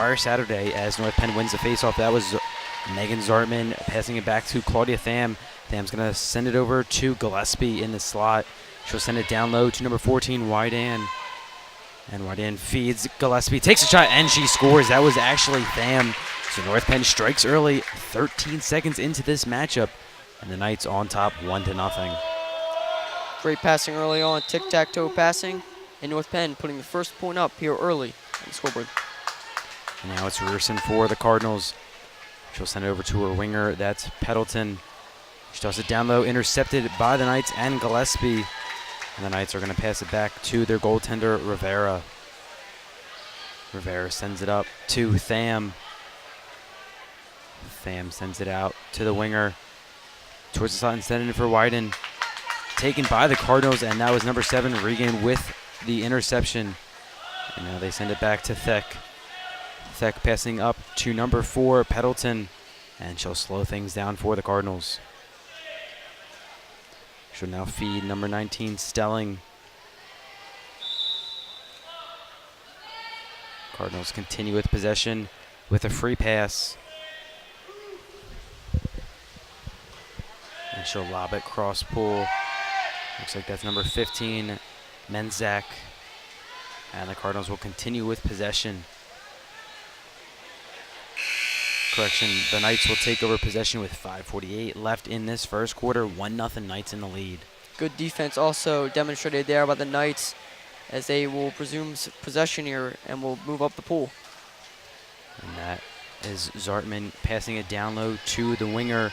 McGuire Saturday as North Penn wins the faceoff. That was Megan Zartman passing it back to Claudia Tham. Tham's going to send it over to Gillespie in the slot. She'll send it down low to number 14, Wydan. And Wydan feeds Gillespie, takes a shot, and she scores. That was actually Tham. So North Penn strikes early, 13 seconds into this matchup, and the Knights on top 1-0. Great passing early on, tic-tac-toe passing, and North Penn putting the first point up here early on the scoreboard. And now it's Rierson for the Cardinals. She'll send it over to her winger, that's Peddleton. She tosses it down low, intercepted by the Knights and Gillespie. And the Knights are going to pass it back to their goaltender, Rivera. Rivera sends it up to Tham. Tham sends it out to the winger. Towards the slot and sending it for Wyden. Taken by the Cardinals, and that was number 7, Regan, with the interception. And now they send it back to Thek. Thek passing up to number 4, Peddleton. And she'll slow things down for the Cardinals. She'll now feed number 19, Stelling. Cardinals continue with possession with a free pass. And she'll lob it cross pool. Looks like that's number 15, Menzak. And the Cardinals will continue with possession. Correction, the Knights will take over possession with 5:48 left in this first quarter. 1-0 Knights in the lead. Good defense also demonstrated there by the Knights as they will presume possession here and will move up the pool. And that is Zartman passing it down low to the winger.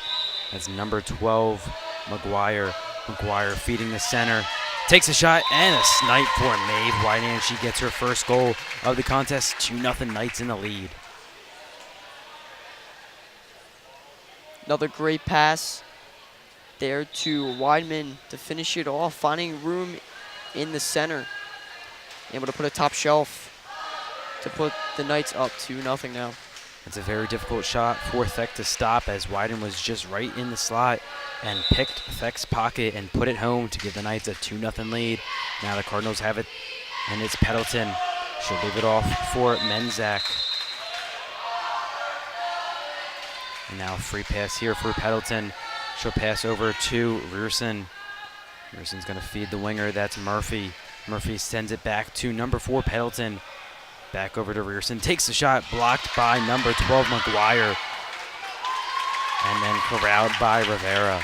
That's number 12, McGuire. McGuire feeding the center. Takes a shot and a snipe for Maeve Wydan. She gets her first goal of the contest. 2-0 Knights in the lead. Another great pass there to Weidman to finish it off, finding room in the center. Able to put a top shelf to put the Knights up 2-0 now. It's a very difficult shot for Thek to stop as Wyden was just right in the slot and picked Thek's pocket and put it home to give the Knights a 2-0 lead. Now the Cardinals have it, and it's Peddleton. She'll leave it off for Menzak. And now a free pass here for Peddleton. She'll pass over to Rierson. Rierson's going to feed the winger. That's Murphy. Murphy sends it back to number 4, Peddleton. Back over to Rierson. Takes the shot. Blocked by number 12, McGuire. And then corralled by Rivera.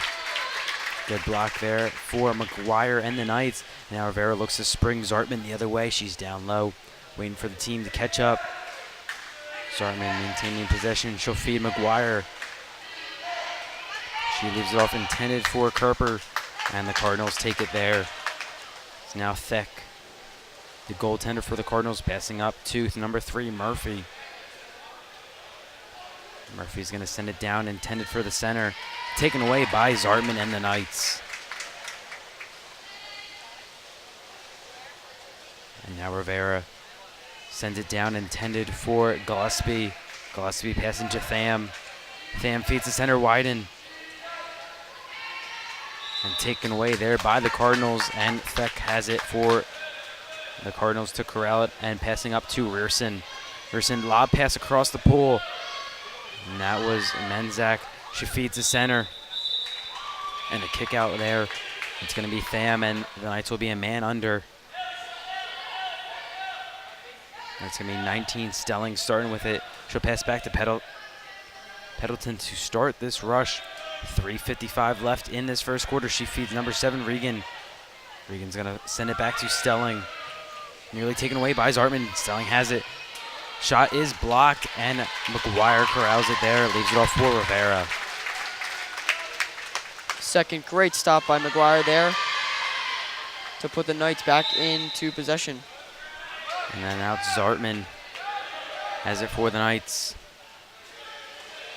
Good block there for McGuire and the Knights. Now Rivera looks to spring Zartman the other way. She's down low, waiting for the team to catch up. Zartman maintaining possession. She'll feed McGuire. She leaves it off, intended for Kerper, and the Cardinals take it there. It's now Thek, the goaltender for the Cardinals, passing up to number 3, Murphy. Murphy's going to send it down, intended for the center. Taken away by Zartman and the Knights. And now Rivera sends it down, intended for Gillespie. Gillespie passing to Tham. Tham feeds the center, Wyden. And taken away there by the Cardinals, and Thek has it for the Cardinals to corral it, and passing up to Rierson. Rierson lob pass across the pool. And that was Menzak. She feeds the center. And a kick out there. It's going to be Tham, and the Knights will be a man under. That's going to be 19, Stelling starting with it. She'll pass back to Peddleton to start this rush. 3:55 left in this first quarter. She feeds number 7, Regan. Regan's going to send it back to Stelling. Nearly taken away by Zartman. Stelling has it. Shot is blocked, and McGuire corrals it there. Leaves it off for Rivera. Second great stop by McGuire there to put the Knights back into possession. And then out Zartman has it for the Knights.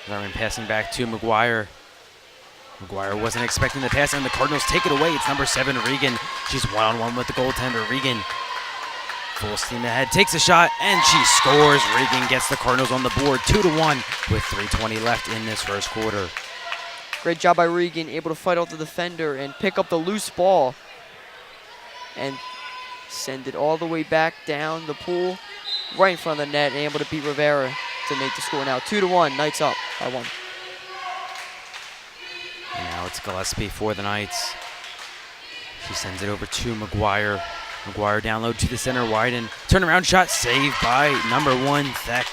Zartman passing back to McGuire. McGuire wasn't expecting the pass, and the Cardinals take it away. It's number 7, Regan. She's one-on-one with the goaltender. Regan, full steam ahead, takes a shot, and she scores. Regan gets the Cardinals on the board, 2-1 with 3:20 left in this first quarter. Great job by Regan, able to fight off the defender and pick up the loose ball and send it all the way back down the pool right in front of the net and able to beat Rivera to make the score now 2-1. Knights up by 1. And now it's Gillespie for the Knights. She sends it over to McGuire. McGuire down low to the center, widen. Turnaround shot saved by number 1, Theck.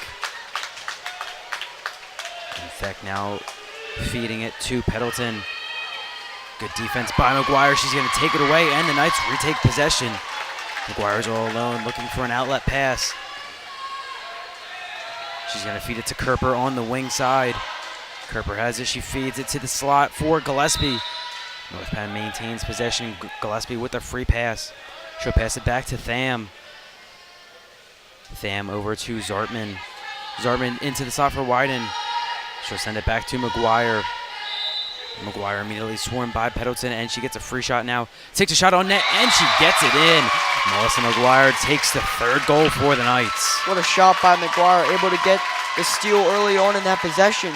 And Theck now feeding it to Pendleton. Good defense by McGuire. She's going to take it away, and the Knights retake possession. McGuire's all alone, looking for an outlet pass. She's going to feed it to Kerper on the wing side. Kerper has it. She feeds it to the slot for Gillespie. North Penn maintains possession. Gillespie with a free pass. She'll pass it back to Tham. Tham over to Zartman. Zartman into the slot for Wyden. She'll send it back to McGuire. McGuire immediately swarmed by Pendleton, and she gets a free shot now. Takes a shot on net, and she gets it in. Melissa McGuire takes the 3rd goal for the Knights. What a shot by McGuire, able to get the steal early on in that possession.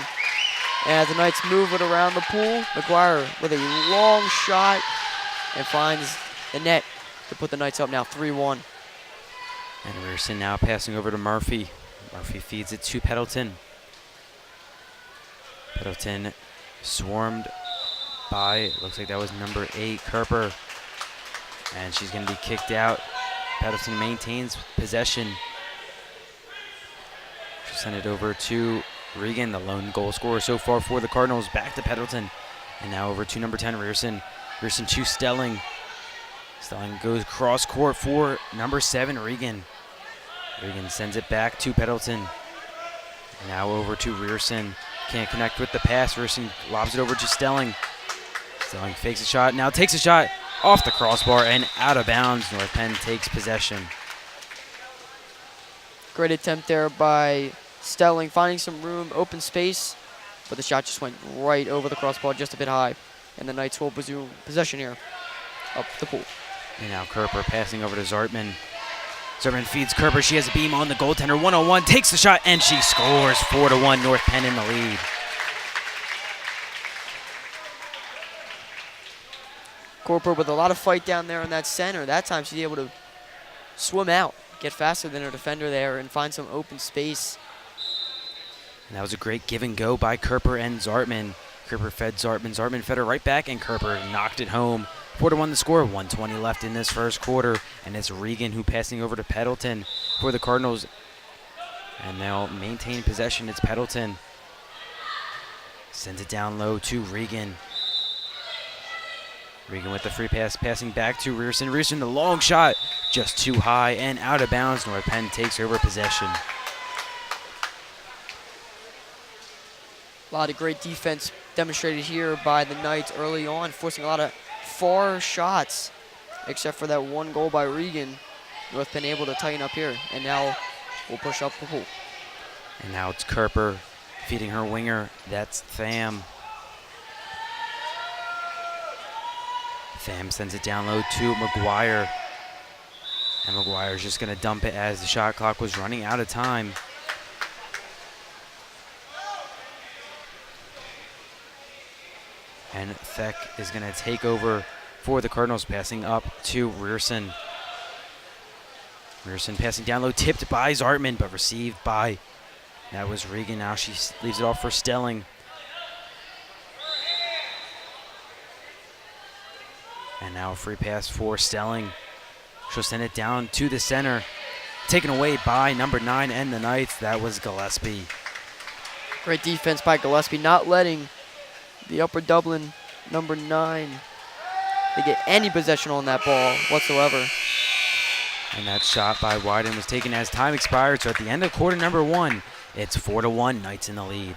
As the Knights move it around the pool, McGuire with a long shot and finds the net to put the Knights up now 3-1. And Rearson now passing over to Murphy. Murphy feeds it to Pendleton. Pendleton swarmed by, looks like that was number 8, Kerper. And she's going to be kicked out. Pendleton maintains possession. She'll send it over to Regan, the lone goal scorer so far for the Cardinals. Back to Pendleton. And now over to number 10, Rearson. Rearson to Stelling. Stelling goes cross court for number 7, Regan. Regan sends it back to Pendleton. Now over to Rearson. Can't connect with the pass. Rearson lobs it over to Stelling. Stelling fakes a shot. Now takes a shot off the crossbar and out of bounds. North Penn takes possession. Great attempt there by Stelling, finding some room, open space, but the shot just went right over the crossbar, just a bit high. And the Knights will resume possession here up the pool. And now Kerper passing over to Zartman. Zartman feeds Kerper. She has a beam on the goaltender. 1-on-1, takes the shot, and she scores. 4-1, North Penn in the lead. Kerper with a lot of fight down there in that center. That time she's able to swim out, get faster than her defender there, and find some open space. And that was a great give and go by Kerper and Zartman. Kerper fed Zartman. Zartman fed her right back, and Kerper knocked it home. 4-1 the score. 1:20 left in this first quarter. And it's Regan who passing over to Pendleton for the Cardinals. And they'll maintain possession. It's Pendleton. Sends it down low to Regan. Regan with the free pass, passing back to Rearson. Rearson, the long shot, just too high and out of bounds. North Penn takes over possession. A lot of great defense demonstrated here by the Knights early on, forcing a lot of far shots, except for that one goal by Regan. North Penn able to tighten up here, and now we'll push up the pool. And now it's Kerper feeding her winger. That's Tham. Tham sends it down low to McGuire. And McGuire's just going to dump it as the shot clock was running out of time. And Theck is going to take over for the Cardinals, passing up to Rearson. Rearson passing down low, tipped by Zartman, but received by, that was Regan. Now she leaves it off for Stelling. And now a free pass for Stelling. She'll send it down to the center. Taken away by number 9 and the Knights. That was Gillespie. Great defense by Gillespie, not letting the Upper Dublin number 9 to get any possession on that ball whatsoever. And that shot by Wyden was taken as time expired. So at the end of quarter number 1, it's 4-1, Knights in the lead.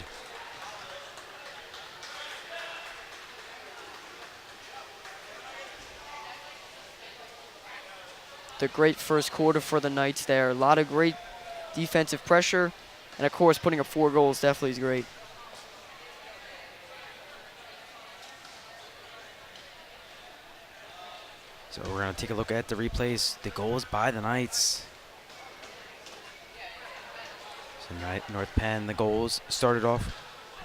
The great first quarter for the Knights there. A lot of great defensive pressure, and of course putting up 4 goals definitely is great. So we're going to take a look at the replays. The goals by the Knights. So North Penn, the goals started off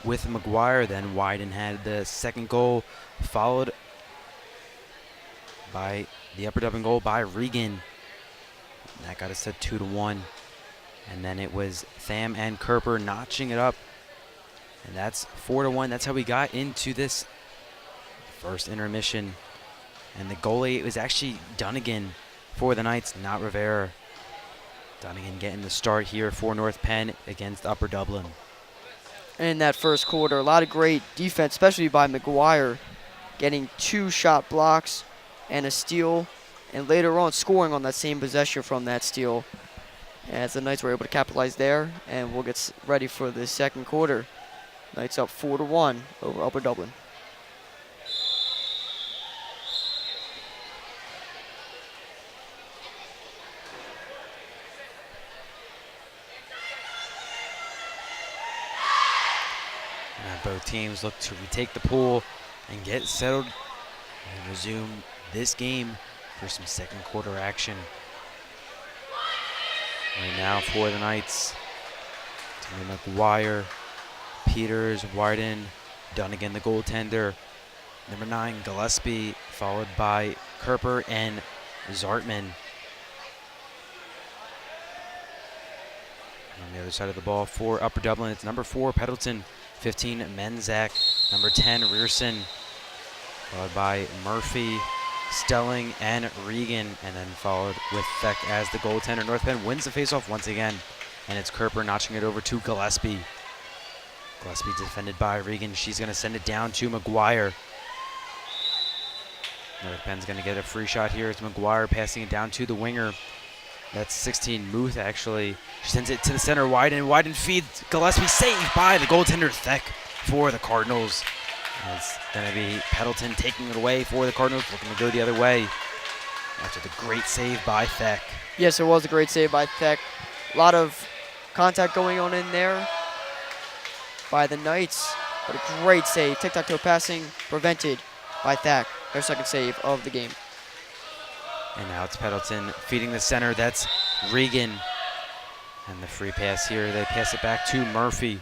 with McGuire. Then Wyden had the second goal, followed by the Upper Dublin goal by Regan. And that got us to 2-1. And then it was Tham and Kerper notching it up. And that's 4-1. That's how we got into this first intermission. And the goalie, it was actually Dunnigan for the Knights, not Rivera. Dunnigan getting the start here for North Penn against Upper Dublin. In that first quarter, a lot of great defense, especially by McGuire, getting 2 shot blocks and a steal, and later on scoring on that same possession from that steal. As the Knights were able to capitalize there, and we'll get ready for the second quarter. Knights up 4-1 over Upper Dublin. Now both teams look to retake the pool and get settled and resume this game for some second quarter action. Right now for the Knights, Tony McGuire, Peters, Warden, Dunnigan the goaltender, number 9 Gillespie, followed by Kerper and Zartman. And on the other side of the ball for Upper Dublin, it's number 4 Pendleton, 15 Menzak, number 10 Rierson, followed by Murphy, Stelling, and Regan, and then followed with Feck as the goaltender. North Penn wins the faceoff once again, and it's Kerper notching it over to Gillespie. Gillespie defended by Regan. She's going to send it down to McGuire. North Penn's going to get a free shot here. It's McGuire passing it down to the winger. That's 16 Muth, actually. She sends it to the center. Wyden feeds Gillespie. Saved by the goaltender, Feck, for the Cardinals. And it's going to be Pendleton taking it away for the Cardinals, looking to go the other way after the great save by Feck. Yes, it was a great save by Feck. A lot of contact going on in there by the Knights, but a great save. Tic-tac-toe passing prevented by Thack, their second save of the game. And now it's Pendleton feeding the center. That's Regan. And the free pass here, they pass it back to Murphy.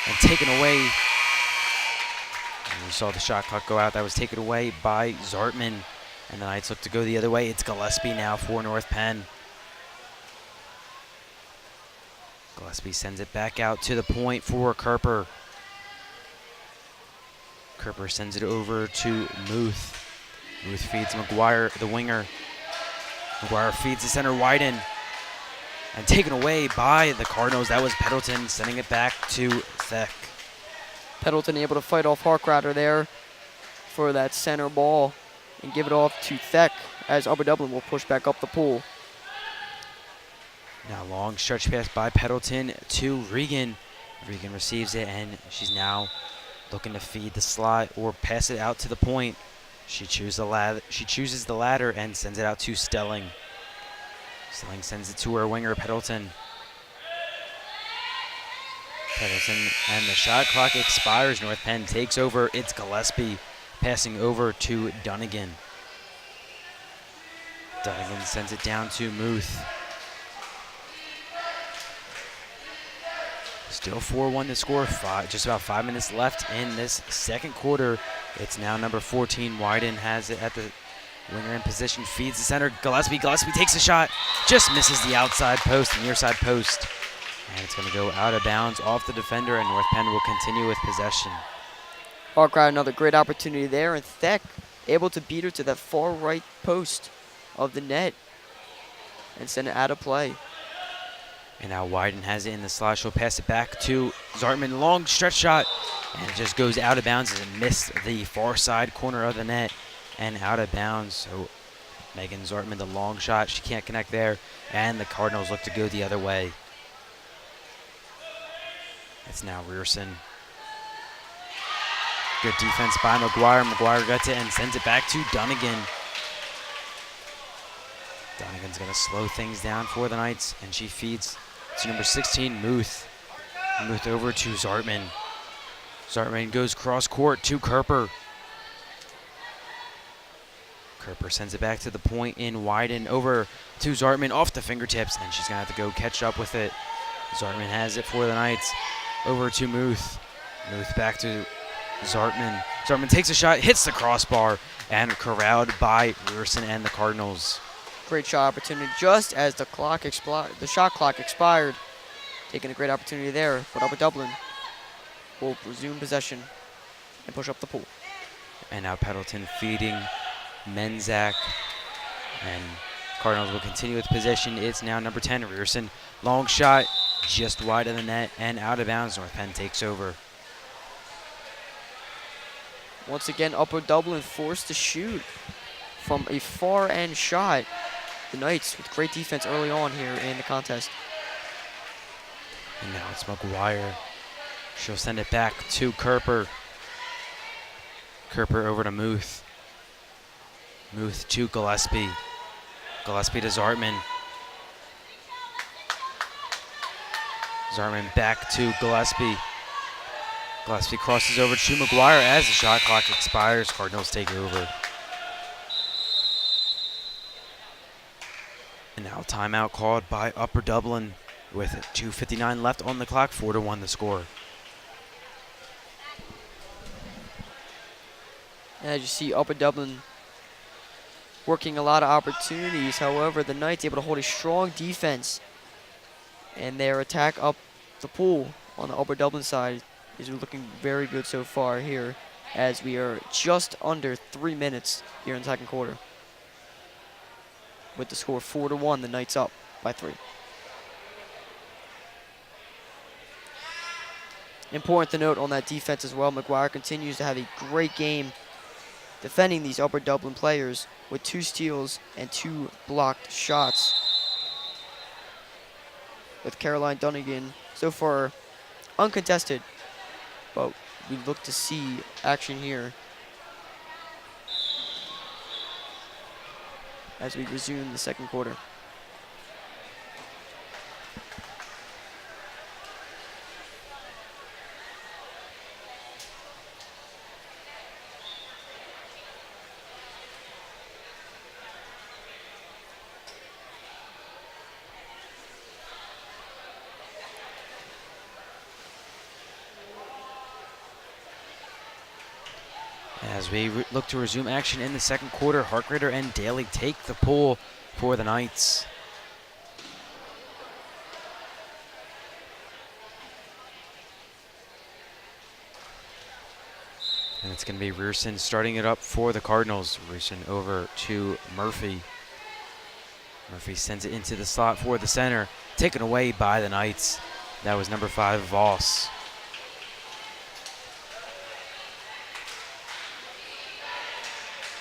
And taken away. And you saw the shot clock go out. That was taken away by Zartman. And the Knights look to go the other way. It's Gillespie now for North Penn. Gillespie sends it back out to the point for Kerper. Kerper sends it over to Muth. Muth feeds McGuire, the winger. McGuire feeds the center, Wyden. And taken away by the Cardinals. That was Pendleton sending it back to Feck. Pendleton able to fight off Harkratter there for that center ball and give it off to Feck as Upper Dublin will push back up the pool. Now long stretch pass by Pendleton to Regan. Regan receives it and she's now looking to feed the slot or pass it out to the point. She chooses the ladder and sends it out to Stelling. Stelling sends it to her winger, Pendleton. And the shot clock expires. North Penn takes over. It's Gillespie passing over to Dunnigan. Dunnigan sends it down to Muth. Still 4-1 to score. Just about 5 minutes left in this second quarter. It's now number 14. Wyden has it at the winger in position. Feeds the center. Gillespie takes a shot. Just misses the outside post, the near side post. And it's going to go out of bounds off the defender, and North Penn will continue with possession. Harkratter, another great opportunity there, and Feck able to beat her to that far right post of the net and send it out of play. And now Wyden has it in the slot. She'll pass it back to Zartman. Long stretch shot. And it just goes out of bounds as it missed the far side corner of the net and out of bounds. So Megan Zartman, the long shot. She can't connect there. And the Cardinals look to go the other way. It's now Rierson. Good defense by McGuire. McGuire gets it and sends it back to Dunnigan. Dunnigan's going to slow things down for the Knights, and she feeds to number 16, Muth. Muth over to Zartman. Zartman goes cross court to Kerper. Kerper sends it back to the point in Wyden over to Zartman off the fingertips, and she's going to have to go catch up with it. Zartman has it for the Knights. Over to Muth. Muth back to Zartman. Zartman takes a shot, hits the crossbar, and corralled by Rierson and the Cardinals. Great shot opportunity just as the shot clock expired. Taking a great opportunity there, but Upper Dublin will resume possession and push up the pool. And now Pendleton feeding Menzak. And Cardinals will continue with possession. It's now number 10, Rierson. Long shot, just wide of the net and out of bounds. North Penn takes over. Once again, Upper Dublin forced to shoot from a far end shot. The Knights with great defense early on here in the contest. And now it's McGuire. She'll send it back to Kerper. Kerper over to Muth. Muth to Gillespie. Gillespie to Zartman. Zartman back to Gillespie. Gillespie crosses over to McGuire as the shot clock expires. Cardinals take over. And now timeout called by Upper Dublin with 2:59 left on the clock, 4-1 the score. As you see, Upper Dublin working a lot of opportunities. However, the Knights able to hold a strong defense, and their attack up the pool on the Upper Dublin side is looking very good so far here, as we are just under 3 minutes here in the second quarter. With the score 4-1, the Knights up by 3. Important to note on that defense as well, McGuire continues to have a great game defending these Upper Dublin players with 2 steals and 2 blocked shots. With Caroline Dunnigan so far uncontested, but we look to see action here as we resume the second quarter. As we look to resume action in the second quarter, Harkrader and Daly take the pool for the Knights. And it's going to be Rierson starting it up for the Cardinals. Rierson over to Murphy. Murphy sends it into the slot for the center, taken away by the Knights. That was number 5, Voss.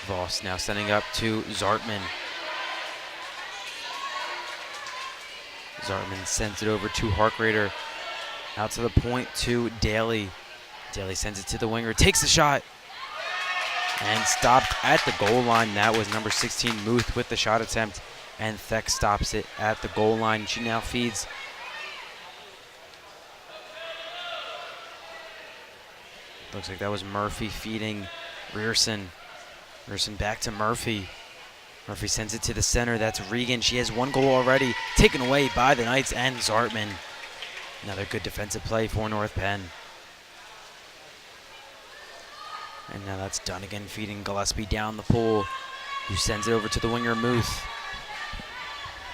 Voss now sending up to Zartman. Zartman sends it over to Harkrader. Out to the point to Daly. Daly sends it to the winger, takes the shot, and stopped at the goal line. That was number 16, Muth, with the shot attempt, and Theck stops it at the goal line. She now feeds. Looks like that was Murphy feeding Rierson. Rierson back to Murphy. Murphy sends it to the center. That's Regan. She has 1 goal already, taken away by the Knights and Zartman. Another good defensive play for North Penn. And now that's Dunnigan feeding Gillespie down the pool, who sends it over to the winger, Muth.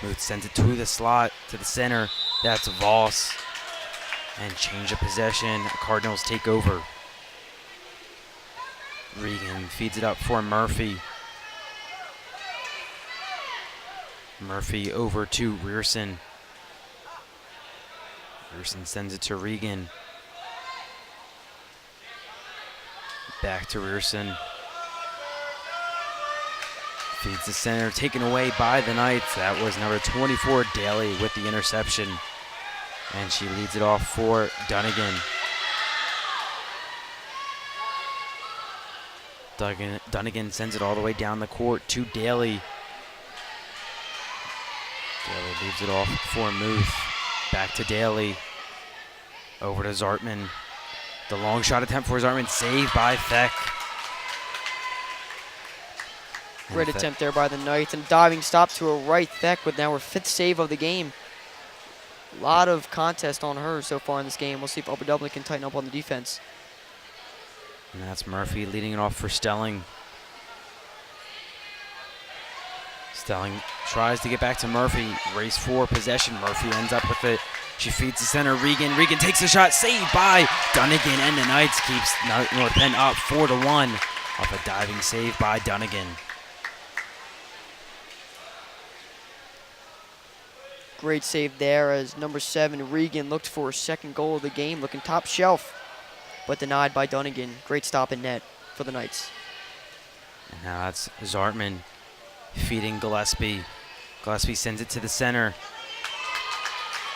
Muth sends it to the slot, to the center. That's Voss. And change of possession. Cardinals take over. Regan feeds it up for Murphy. Murphy over to Rierson. Rierson sends it to Regan. Back to Rierson. Feeds the center, taken away by the Knights. That was number 24, Daly, with the interception. And she leads it off for Dunnigan. Dunnigan sends it all the way down the court to Daly. Daly leaves it off for Muth. Back to Daly. Over to Zartman. The long shot attempt for Zartman, saved by Theck. Great attempt there by the Knights, and diving stop to her right. Theck with now her 5th save of the game. A lot of contest on her so far in this game. We'll see if Upper Dublin can tighten up on the defense. And that's Murphy leading it off for Stelling. Stelling tries to get back to Murphy. Race for possession. Murphy ends up with it. She feeds the center. Regan. Regan takes a shot. Saved by Dunnigan, and the Knights keeps North Penn up 4-1 off a diving save by Dunnigan. Great save there as number 7, Regan, looked for her second goal of the game, looking top shelf, but denied by Dunnigan. Great stop in net for the Knights. And now that's Zartman feeding Gillespie. Gillespie sends it to the center.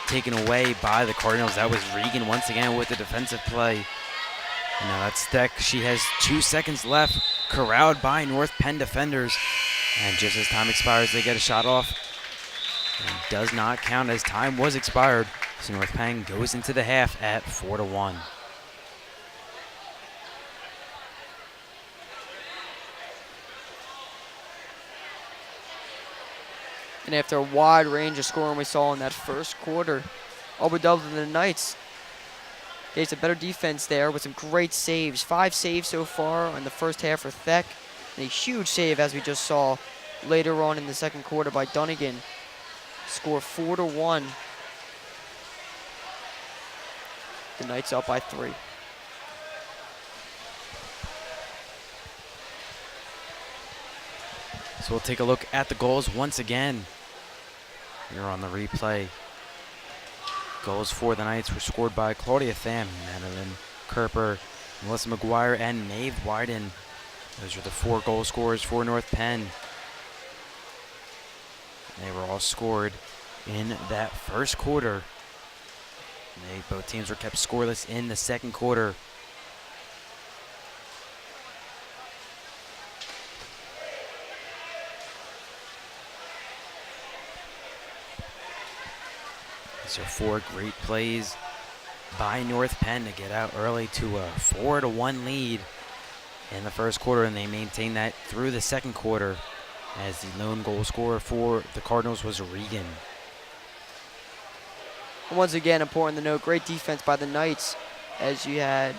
Taken away by the Cardinals. That was Regan once again with the defensive play. And now that's Steck. She has 2 seconds left. Corralled by North Penn defenders. And just as time expires, they get a shot off. And does not count as time was expired. So North Penn goes into the half at 4-1. And after a wide range of scoring we saw in that first quarter, Dublin the Knights faced a better defense there with some great saves. 5 saves so far in the first half for Theck. And a huge save, as we just saw later on in the second quarter by Dunnigan. Score 4-1. The Knights up by 3. So we'll take a look at the goals once again. Here on the replay. Goals for the Knights were scored by Claudia Tham, Madeline Kerper, Melissa McGuire, and Maeve Wyden. Those are the 4 goal scorers for North Penn. They were all scored in that first quarter. Both teams were kept scoreless in the second quarter. So 4 great plays by North Penn to get out early to a 4-1 lead in the first quarter, and they maintained that through the second quarter as the lone goal scorer for the Cardinals was Regan. Once again, important to note, great defense by the Knights as you had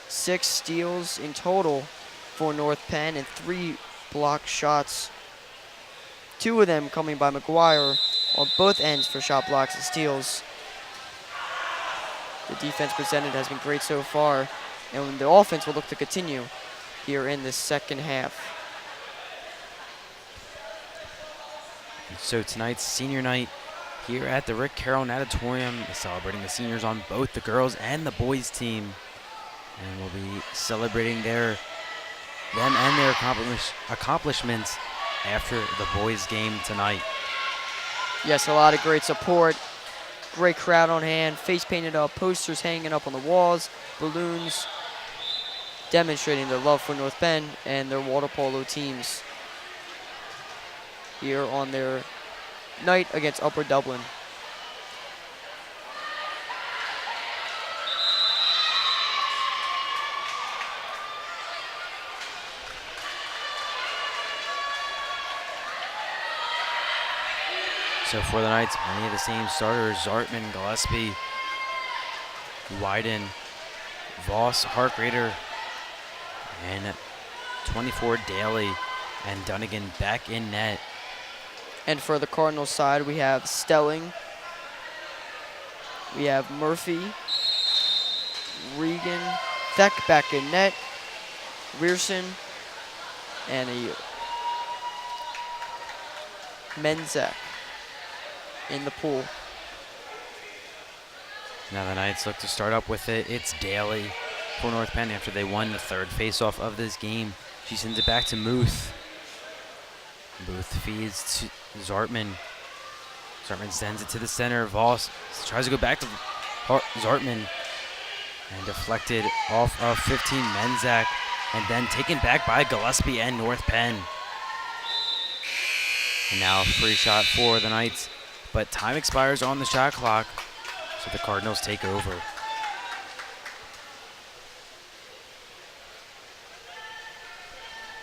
6 steals in total for North Penn and 3 blocked shots. 2 of them coming by McGuire on both ends for shot blocks and steals. The defense presented has been great so far, and the offense will look to continue here in the second half. So tonight's senior night here at the Rick Carroll Natatorium is celebrating the seniors on both the girls and the boys team. And we'll be celebrating them and their accomplishments after the boys game tonight. Yes, a lot of great support. Great crowd on hand, face painted up, posters hanging up on the walls, balloons, demonstrating their love for North Penn and their water polo teams here on their night against Upper Dublin. So for the Knights, many of the same starters: Zartman, Gillespie, Wyden, Voss, Harkrader, and 24 Daly, and Dunnigan back in net. And for the Cardinals side, we have Stelling, we have Murphy, Regan, Theck back in net, Rearson, and a Menzak in the pool. Now the Knights look to start up with it. It's Daly for North Penn after they won the 3rd faceoff of this game. She sends it back to Muth. Muth feeds to Zartman. Zartman sends it to the center. Voss tries to go back to Zartman and deflected off of 15 Menzak and then taken back by Gillespie and North Penn. And now a free shot for the Knights, but time expires on the shot clock, so the Cardinals take over.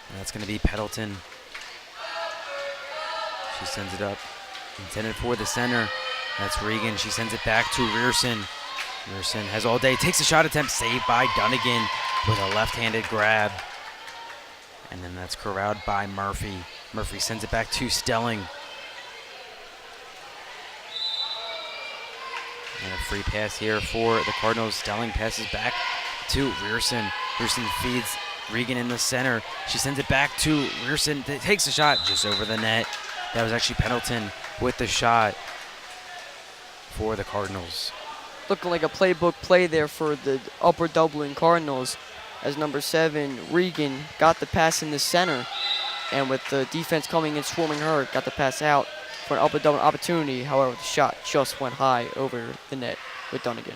And that's going to be Peddleton. She sends it up, intended for the center. That's Regan. She sends it back to Rearson. Rearson has all day, takes a shot attempt, saved by Dunnigan with a left-handed grab. And then that's corralled by Murphy. Murphy sends it back to Stelling. And a free pass here for the Cardinals. Stelling passes back to Rierson. Rierson feeds Regan in the center. She sends it back to Rierson. Takes a shot just over the net. That was actually Pendleton with the shot for the Cardinals. Looking like a playbook play there for the Upper Dublin Cardinals, as number 7, Regan, got the pass in the center. And with the defense coming in, swarming her, got the pass out for an Upper Dublin opportunity. However, the shot just went high over the net with Dunnigan.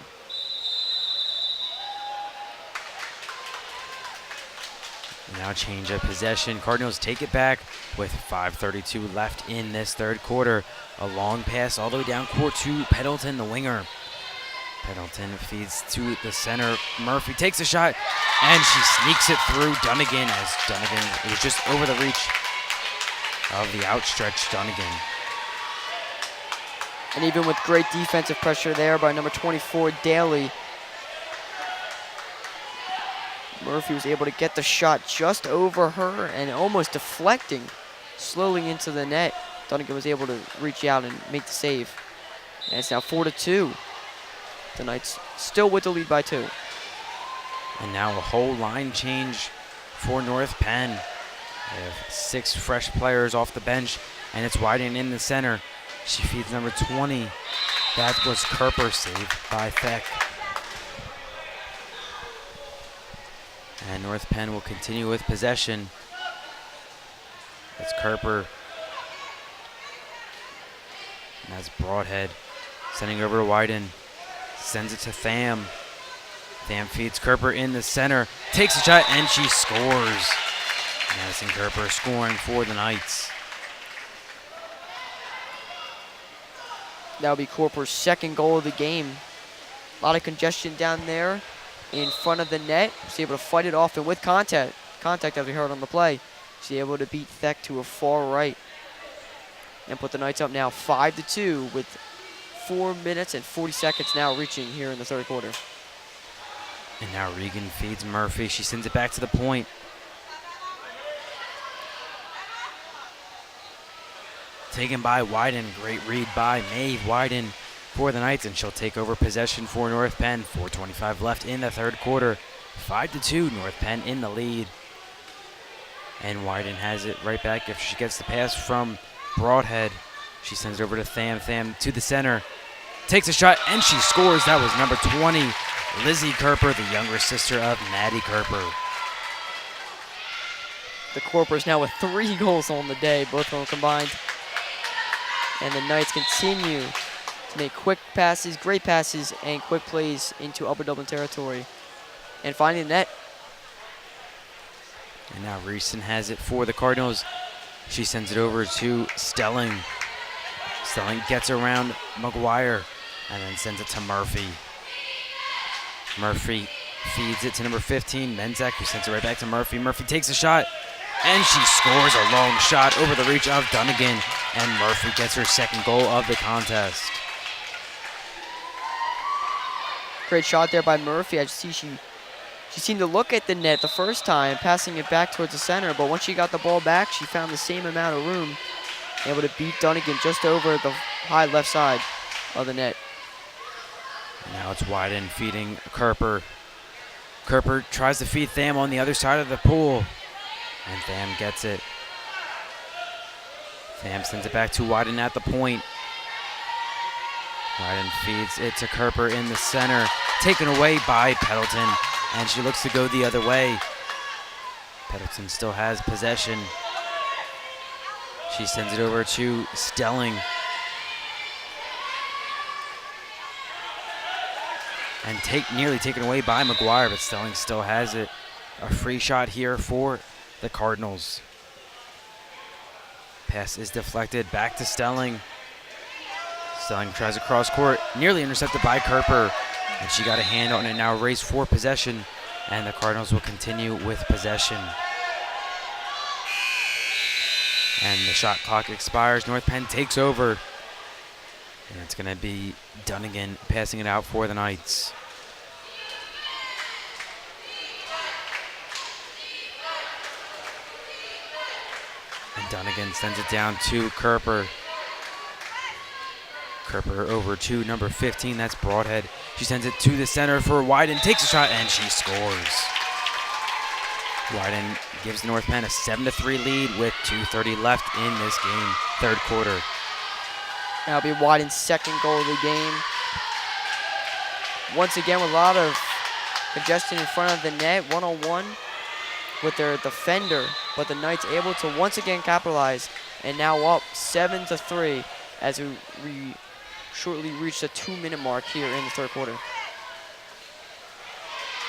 Now change of possession. Cardinals take it back with 5:32 left in this third quarter. A long pass all the way down court to Pendleton, the winger. Pendleton feeds to the center. Murphy takes a shot, and she sneaks it through Dunnigan as Dunnigan was just over the reach of the outstretched Dunnigan. And even with great defensive pressure there by number 24, Daly, Murphy was able to get the shot just over her and almost deflecting slowly into the net. Dunnigan was able to reach out and make the save. And it's now 4-2. The Knights still with the lead by 2. And now a whole line change for North Penn. They have 6 fresh players off the bench, and it's Wyden in the center. She feeds number 20. That was Kerper, saved by Feck. And North Penn will continue with possession. That's Kerper. And that's Broadhead. Sending over to Wyden. Sends it to Tham. Tham feeds Kerper in the center. Takes a shot and she scores. Madison Kerper scoring for the Knights. That'll be Kerper's second goal of the game. A lot of congestion down there in front of the net. She's able to fight it off, and with contact as we heard on the play, she's able to beat Feck to a far right and put the Knights up now 5-2 with 4 minutes and 40 seconds now reaching here in the third quarter. And now Regan feeds Murphy. She sends it back to the point. Taken by Wyden. Great read by Maeve Wyden for the Knights, and she'll take over possession for North Penn. 4:25 left in the third quarter. 5-2, North Penn in the lead. And Wyden has it right back if she gets the pass from Broadhead. She sends it over to Tham. Tham to the center. Takes a shot, and she scores. That was number 20, Lizzie Kerper, the younger sister of Natty Kerper. The Kerpers now with 3 goals on the day, both of them combined. And the Knights continue to make quick passes, great passes, and quick plays into Upper Dublin territory and finding the net. And now Reeson has it for the Cardinals. She sends it over to Stelling. Stelling gets around McGuire and then sends it to Murphy. Murphy feeds it to number 15, Menzak, who sends it right back to Murphy. Murphy takes a shot, and she scores a long shot over the reach of Dunnigan, and Murphy gets her second goal of the contest. Great shot there by Murphy. I see she seemed to look at the net the first time, passing it back towards the center, but once she got the ball back, she found the same amount of room, able to beat Dunnigan just over the high left side of the net. Now it's Wyden feeding Kerper. Kerper tries to feed Tham on the other side of the pool, and Tham gets it. Tham sends it back to Wyden at the point. Wyden feeds it to Kerper in the center, taken away by Pendleton, and she looks to go the other way. Pendleton still has possession. She sends it over to Stelling. And nearly taken away by McGuire, but Stelling still has it. A free shot here for the Cardinals. Pass is deflected back to Stelling. Stelling tries to cross court, nearly intercepted by Kerper, and she got a hand on it. Now race for possession, and the Cardinals will continue with possession. And the shot clock expires. North Penn takes over. And it's going to be Dunnigan passing it out for the Knights. And Dunnigan sends it down to Kerper. Kerper over to number 15, that's Broadhead. She sends it to the center for Wyden, takes a shot, and she scores. Wyden gives North Penn a 7-3 lead with 2:30 left in this game, third quarter. That'll be Wyden's second goal of the game. Once again, with a lot of congestion in front of the net, one-on-one with their defender, but the Knights able to once again capitalize, and now up 7-3 as we shortly reach the 2-minute mark here in the third quarter.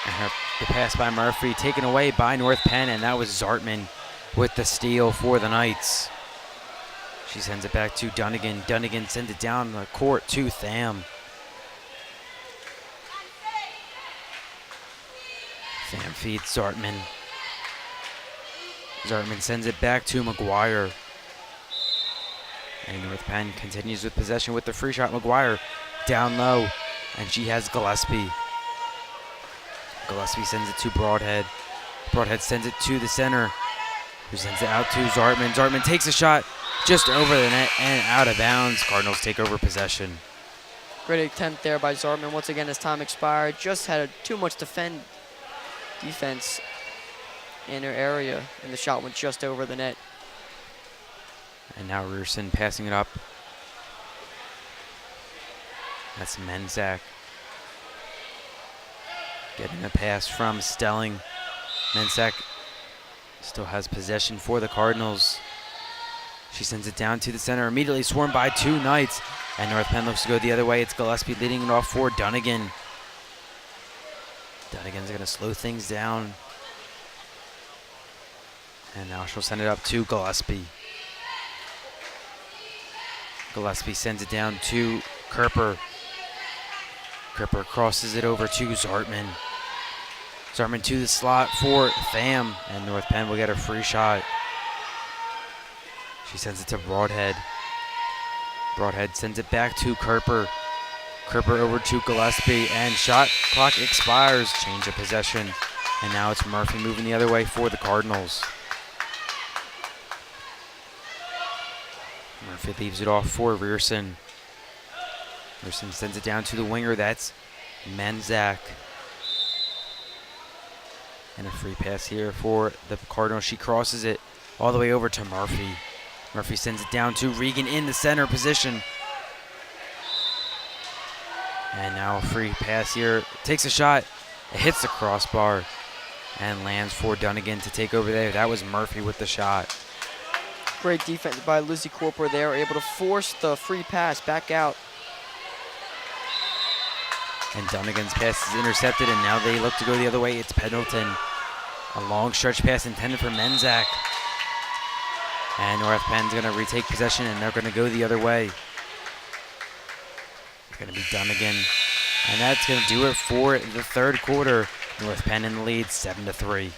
And the pass by Murphy taken away by North Penn, and that was Zartman with the steal for the Knights. She sends it back to Dunnigan. Dunnigan sends it down the court to Tham. Tham feeds Zartman. Zartman sends it back to McGuire. And North Penn continues with possession with the free shot. McGuire down low, and she has Gillespie. Gillespie sends it to Broadhead. Broadhead sends it to the center, who sends it out to Zartman. Zartman takes a shot just over the net and out of bounds. Cardinals take over possession. Great attempt there by Zartman. Once again, as time expired, just had too much defense in her area, and the shot went just over the net. And now Rierson passing it up. That's Menzak. Getting a pass from Stelling. Menzak still has possession for the Cardinals. She sends it down to the center, immediately swarmed by two Knights. And North Penn looks to go the other way. It's Gillespie leading it off for Dunnigan. Dunnigan's going to slow things down. And now she'll send it up to Gillespie. Gillespie sends it down to Kerper. Kerper crosses it over to Zartman. Zartman to the slot for Tham, and North Penn will get a free shot. She sends it to Broadhead. Broadhead sends it back to Kerper. Kerper over to Gillespie, and shot clock expires. Change of possession, and now it's Murphy moving the other way for the Cardinals. Murphy leaves it off for Rierson. Rierson sends it down to the winger. That's Menzak. And a free pass here for the Cardinals. She crosses it all the way over to Murphy. Murphy sends it down to Regan in the center position. And now a free pass here. Takes a shot. It hits the crossbar and lands for Dunnigan to take over there. That was Murphy with the shot. Great defense by Lizzie Corper there, able to force the free pass back out. And Dunnigan's pass is intercepted, and now they look to go the other way. It's Pendleton. A long stretch pass intended for Menzak. And North Penn's going to retake possession, and they're going to go the other way. It's going to be Dunnigan. And that's going to do it for the third quarter. North Penn in the lead, 7-3.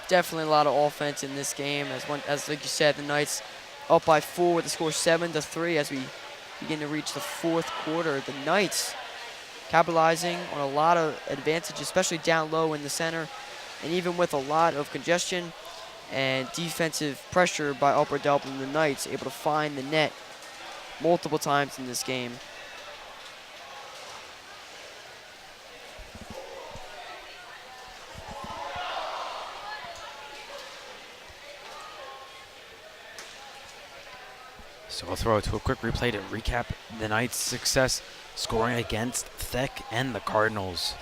Definitely a lot of offense in this game. As like you said, the Knights up by 4 with the score 7-3 as we begin to reach the fourth quarter. The Knights capitalizing on a lot of advantage, especially down low in the center, and even with a lot of congestion and defensive pressure by Upper Dublin, the Knights able to find the net multiple times in this game. So we'll throw it to a quick replay to recap the Knights' success scoring against Thek and the Cardinals.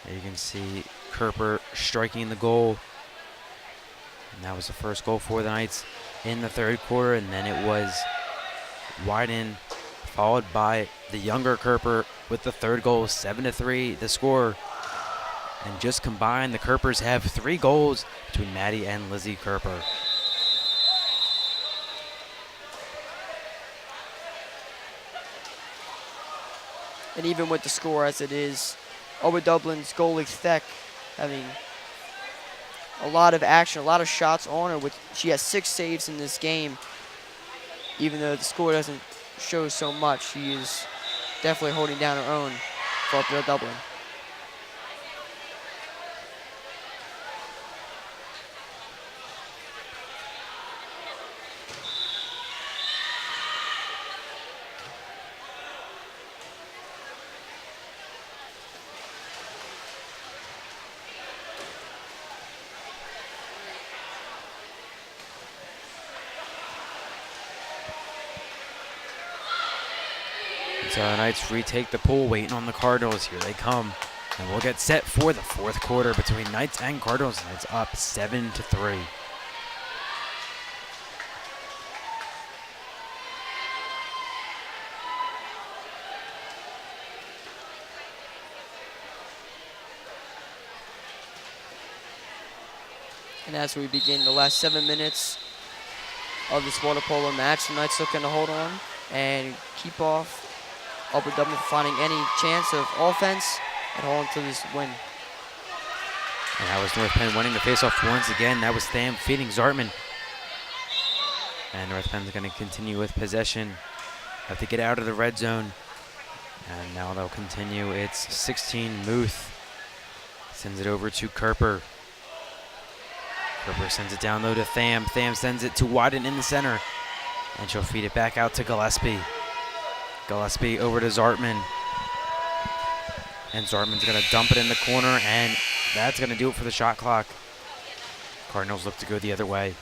There you can see Kerper striking the goal. And that was the first goal for the Knights in the third quarter. And then it was Wyden, followed by the younger Kerper with the third goal, 7-3 the score. And just combined, the Kerpers have 3 goals between Maddie and Lizzie Kerper. And even with the score as it is, Upper Dublin's goalie Thek having a lot of action, a lot of shots on her. She has 6 saves in this game. Even though the score doesn't show so much, she is definitely holding down her own for Upper Dublin. So the Knights retake the pool, waiting on the Cardinals. Here they come. And we'll get set for the 4th quarter between Knights and Cardinals. And it's up 7-3. And as we begin the last 7 minutes of this water polo match, the Knights looking to hold on and keep off Upper Dublin from finding any chance of offense and hold on to this win. And that was North Penn winning the faceoff once again. That was Tham feeding Zartman. And North Penn's going to continue with possession. Have to get out of the red zone. And now they'll continue. It's 16 Muth. Sends it over to Kerper. Kerper sends it down low to Tham. Tham sends it to Wyden in the center. And she'll feed it back out to Gillespie. Gillespie over to Zartman. And Zartman's going to dump it in the corner, and that's going to do it for the shot clock. Cardinals look to go the other way.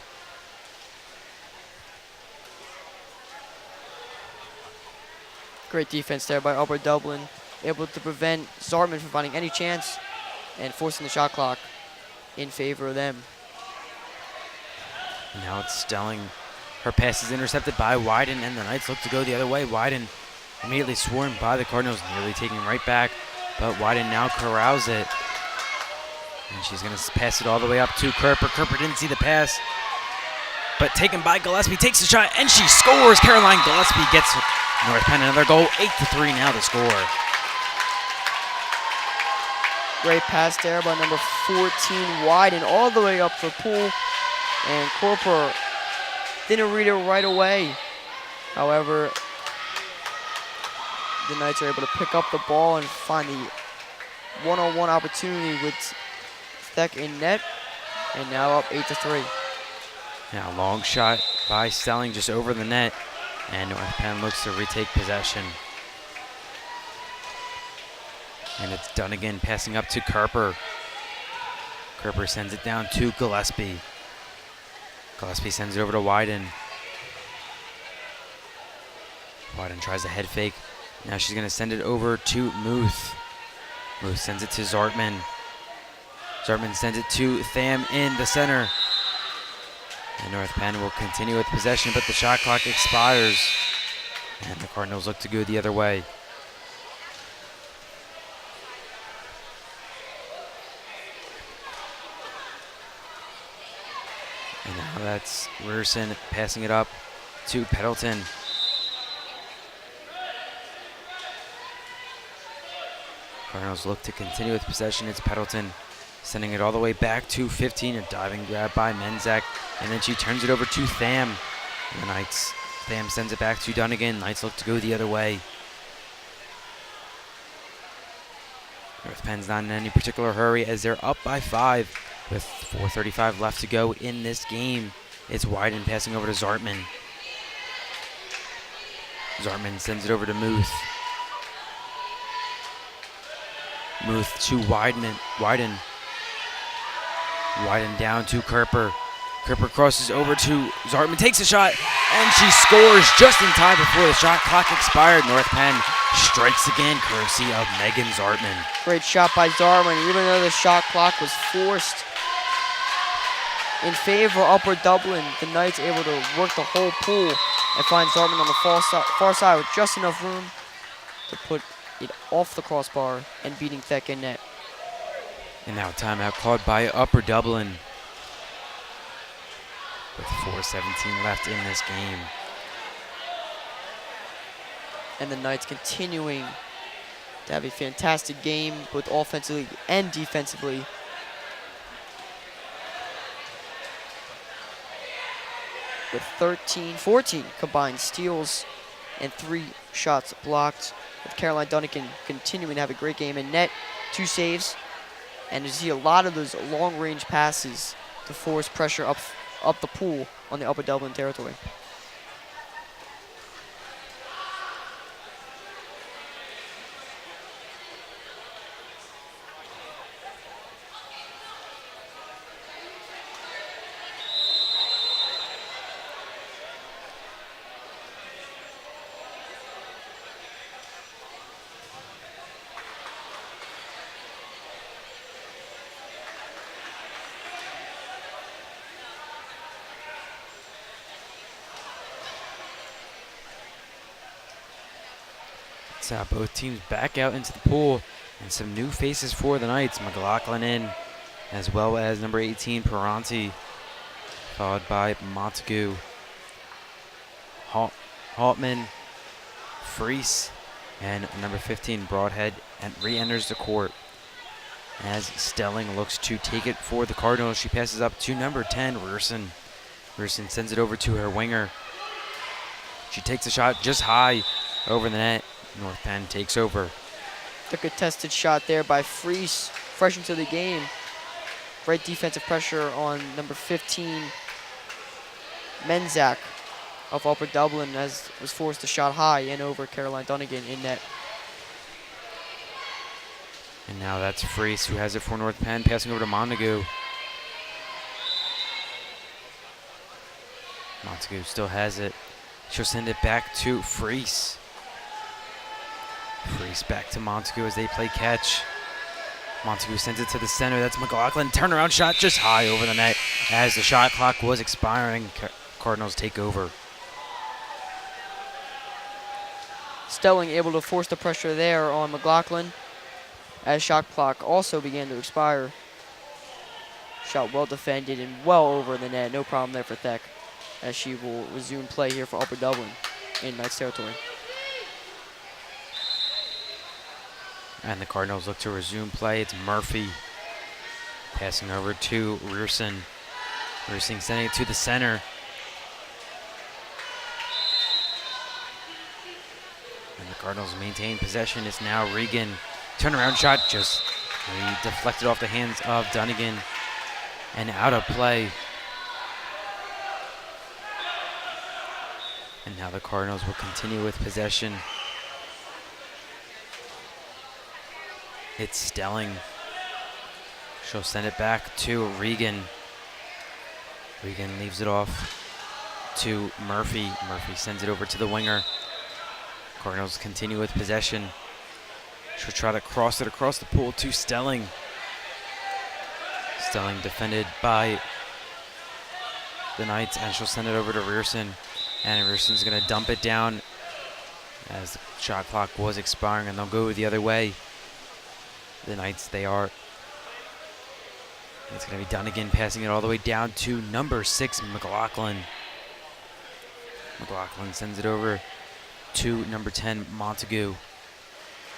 Great defense there by Upper Dublin, able to prevent Zartman from finding any chance and forcing the shot clock in favor of them. And now it's Stelling. Her pass is intercepted by Wyden, and the Knights look to go the other way. Wyden immediately swarmed by the Cardinals, nearly taking right back, but Wyden now corrals it. And she's going to pass it all the way up to Kerper. Kerper didn't see the pass, but taken by Gillespie, takes the shot, and she scores. Caroline Gillespie gets North Penn another goal. 8-3 now the score. Great pass there by number 14, Wyden, all the way up for Poole, and Kerper didn't read it right away. However, the Knights are able to pick up the ball and find the one-on-one opportunity with Theck in net, and now up 8-3. Now long shot by Stelling just over the net, and North Penn looks to retake possession. And it's Dunnigan passing up to Kerper. Kerper sends it down to Gillespie. Gillespie sends it over to Wyden. Wyden tries a head fake. Now she's going to send it over to Muth. Muth sends it to Zartman. Zartman sends it to Tham in the center. And North Penn will continue with possession, but the shot clock expires. And the Cardinals look to go the other way. And now that's Rearson passing it up to Pendleton. Cardinals look to continue with possession. It's Pendleton sending it all the way back to 15. A diving grab by Menzak. And then she turns it over to Tham. And the Knights, Tham sends it back to Dunnigan. Knights look to go the other way. North Penn's not in any particular hurry as they're up by 5 with 4:35 left to go in this game. It's Wyden passing over to Zartman. Zartman sends it over to Muth. Muth to Wyden. Wyden down to Kerper. Kerper crosses over to Zartman, takes a shot, and she scores just in time before the shot clock expired. North Penn strikes again, courtesy of Megan Zartman. Great shot by Zartman, even though the shot clock was forced in favor of Upper Dublin. The Knights able to work the whole pool and find Zartman on the far side with just enough room to put it off the crossbar and beating Theck in net. And now timeout called by Upper Dublin with 4:17 left in this game. And the Knights continuing to have a fantastic game, both offensively and defensively. with 14 combined steals and 3 shots blocked, with Caroline Dunnigan continuing to have a great game in net, 2 saves, and you see a lot of those long-range passes to force pressure up the pool on the Upper Dublin territory. Both teams back out into the pool, and some new faces for the Knights. McLaughlin in, as well as number 18, Paranti, followed by Montague, Haltman, Freese, and number 15, Broadhead, and re-enters the court. As Stelling looks to take it for the Cardinals, she passes up to number 10, Rierson. Rierson sends it over to her winger. She takes a shot just high over the net. North Penn takes over. The contested shot there by Freese, fresh into the game. Great defensive pressure on number 15, Menzak of Upper Dublin, as was forced to shot high and over Caroline Dunnigan in net. And now that's Freese who has it for North Penn, passing over to Montague. Montague still has it. She'll send it back to Freese. Freese back to Montague as they play catch. Montague sends it to the center. That's McLaughlin. Turnaround shot just high over the net as the shot clock was expiring. Cardinals take over. Stelling able to force the pressure there on McLaughlin as shot clock also began to expire. Shot well defended and well over the net. No problem there for Thek, as she will resume play here for Upper Dublin in Knights territory. And the Cardinals look to resume play. It's Murphy passing over to Rierson. Rierson sending it to the center. And the Cardinals maintain possession. It's now Regan. Turnaround shot just deflected off the hands of Dunnigan and out of play. And now the Cardinals will continue with possession. It's Stelling. She'll send it back to Regan. Regan leaves it off to Murphy. Murphy sends it over to the winger. Cardinals continue with possession. She'll try to cross it across the pool to Stelling. Stelling defended by the Knights, and she'll send it over to Rierson. And Rierson's going to dump it down as the shot clock was expiring, and they'll go the other way. The Knights, they are. It's going to be Dunnigan passing it all the way down to number 6, McLaughlin. McLaughlin sends it over to number 10, Montague.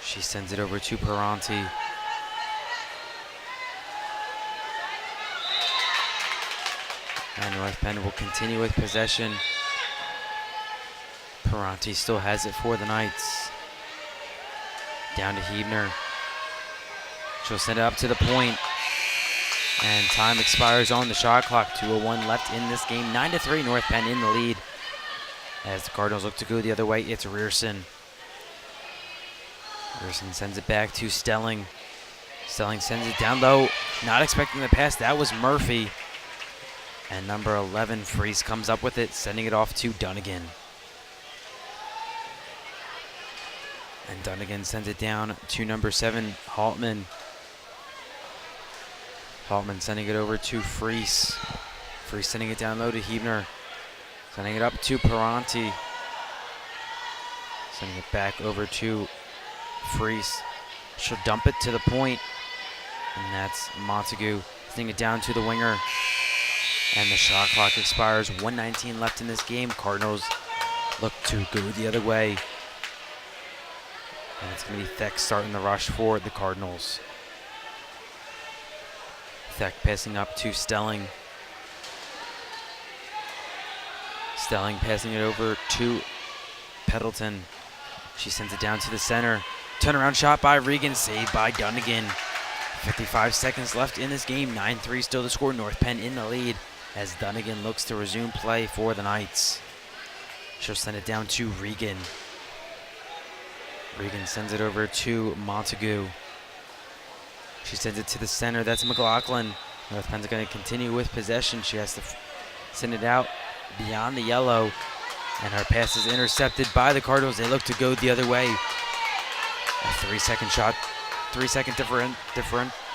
She sends it over to Paranti. And North Penn will continue with possession. Paranti still has it for the Knights. Down to Hebner. She'll send it up to the point. And time expires on the shot clock. 2:01 left in this game. 9-3, North Penn in the lead. As the Cardinals look to go the other way, it's Rierson. Rierson sends it back to Stelling. Stelling sends it down low. Not expecting the pass. That was Murphy. And number 11, Freese, comes up with it, sending it off to Dunnigan. And Dunnigan sends it down to number 7, Haltman. Haltman sending it over to Freese. Freese sending it down low to Hebner. Sending it up to Paranti. Sending it back over to Freese. She'll dump it to the point. And that's Montague. Sending it down to the winger. And the shot clock expires. 1:19 left in this game. Cardinals look to go the other way. And it's going to be Thek starting the rush for the Cardinals. Thek passing up to Stelling. Stelling passing it over to Peddleton. She sends it down to the center. Turnaround shot by Regan, saved by Dunnigan. 55 seconds left in this game. 9-3 still to score. North Penn in the lead as Dunnigan looks to resume play for the Knights. She'll send it down to Regan. Regan sends it over to Montague. She sends it to the center. That's McLaughlin. North Penn's going to continue with possession. She has to send it out beyond the yellow. And her pass is intercepted by the Cardinals. They look to go the other way. A 3-second shot, 3-second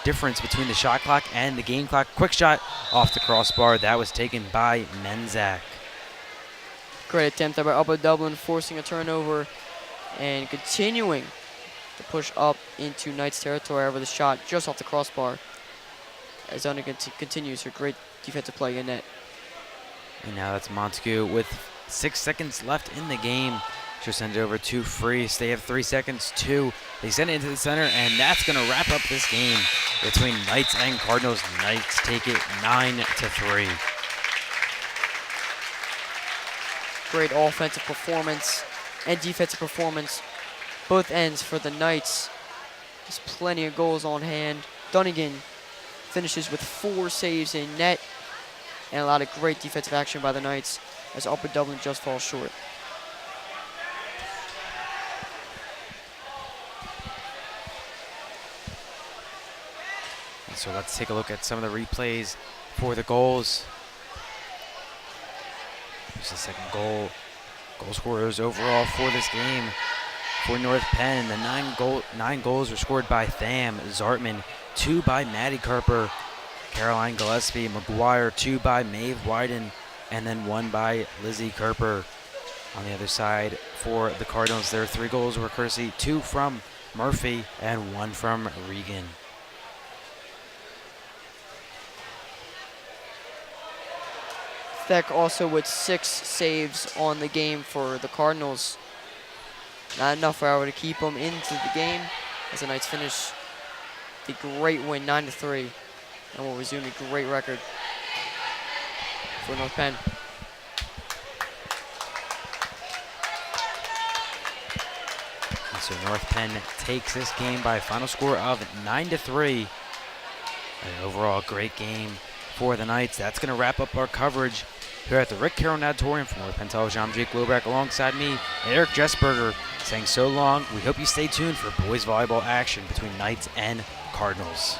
difference between the shot clock and the game clock. Quick shot off the crossbar. That was taken by Menzak. Great attempt there by Upper Dublin, forcing a turnover and continuing to push up into Knights territory. However, the shot just off the crossbar as Dunnigan continues her great defensive play in net. And now that's Montague with 6 seconds left in the game. She'll send it over to Freese. They have 3 seconds, 2. They send it into the center, and that's going to wrap up this game between Knights and Cardinals. Knights take it 9-3. Great offensive performance and defensive performance, both ends for the Knights. There's plenty of goals on hand. Dunnigan finishes with 4 saves in net and a lot of great defensive action by the Knights as Upper Dublin just falls short. So let's take a look at some of the replays for the goals. Here's the second goal. Goal scorers overall for this game. For North Penn, the 9 goals were scored by Tham Zartman, 2 by Maddie Carper, Caroline Gillespie, McGuire, 2 by Maeve Wyden, and then 1 by Lizzie Kerper. On the other side for the Cardinals, their 3 goals were courtesy 2 from Murphy and 1 from Regan. Theck also with 6 saves on the game for the Cardinals. Not enough, however, to keep them into the game as the Knights finish the great win 9-3 and will resume a great record for North Penn. And so North Penn takes this game by a final score of 9-3. An overall great game for the Knights. That's going to wrap up our coverage here at the Rick Carroll Natatorium. From North Penn Television, I'm Jake Lobrack alongside me, Eric Jessberger, saying so long. We hope you stay tuned for boys volleyball action between Knights and Cardinals.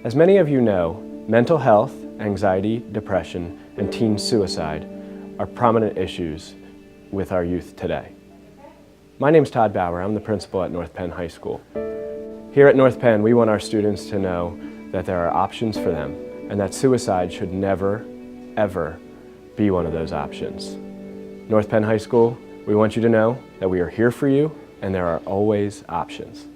As many of you know, mental health, anxiety, depression, and teen suicide are prominent issues with our youth today. My name is Todd Bauer. I'm the principal at North Penn High School. Here at North Penn, we want our students to know that there are options for them and that suicide should never, ever be one of those options. North Penn High School, we want you to know that we are here for you and there are always options.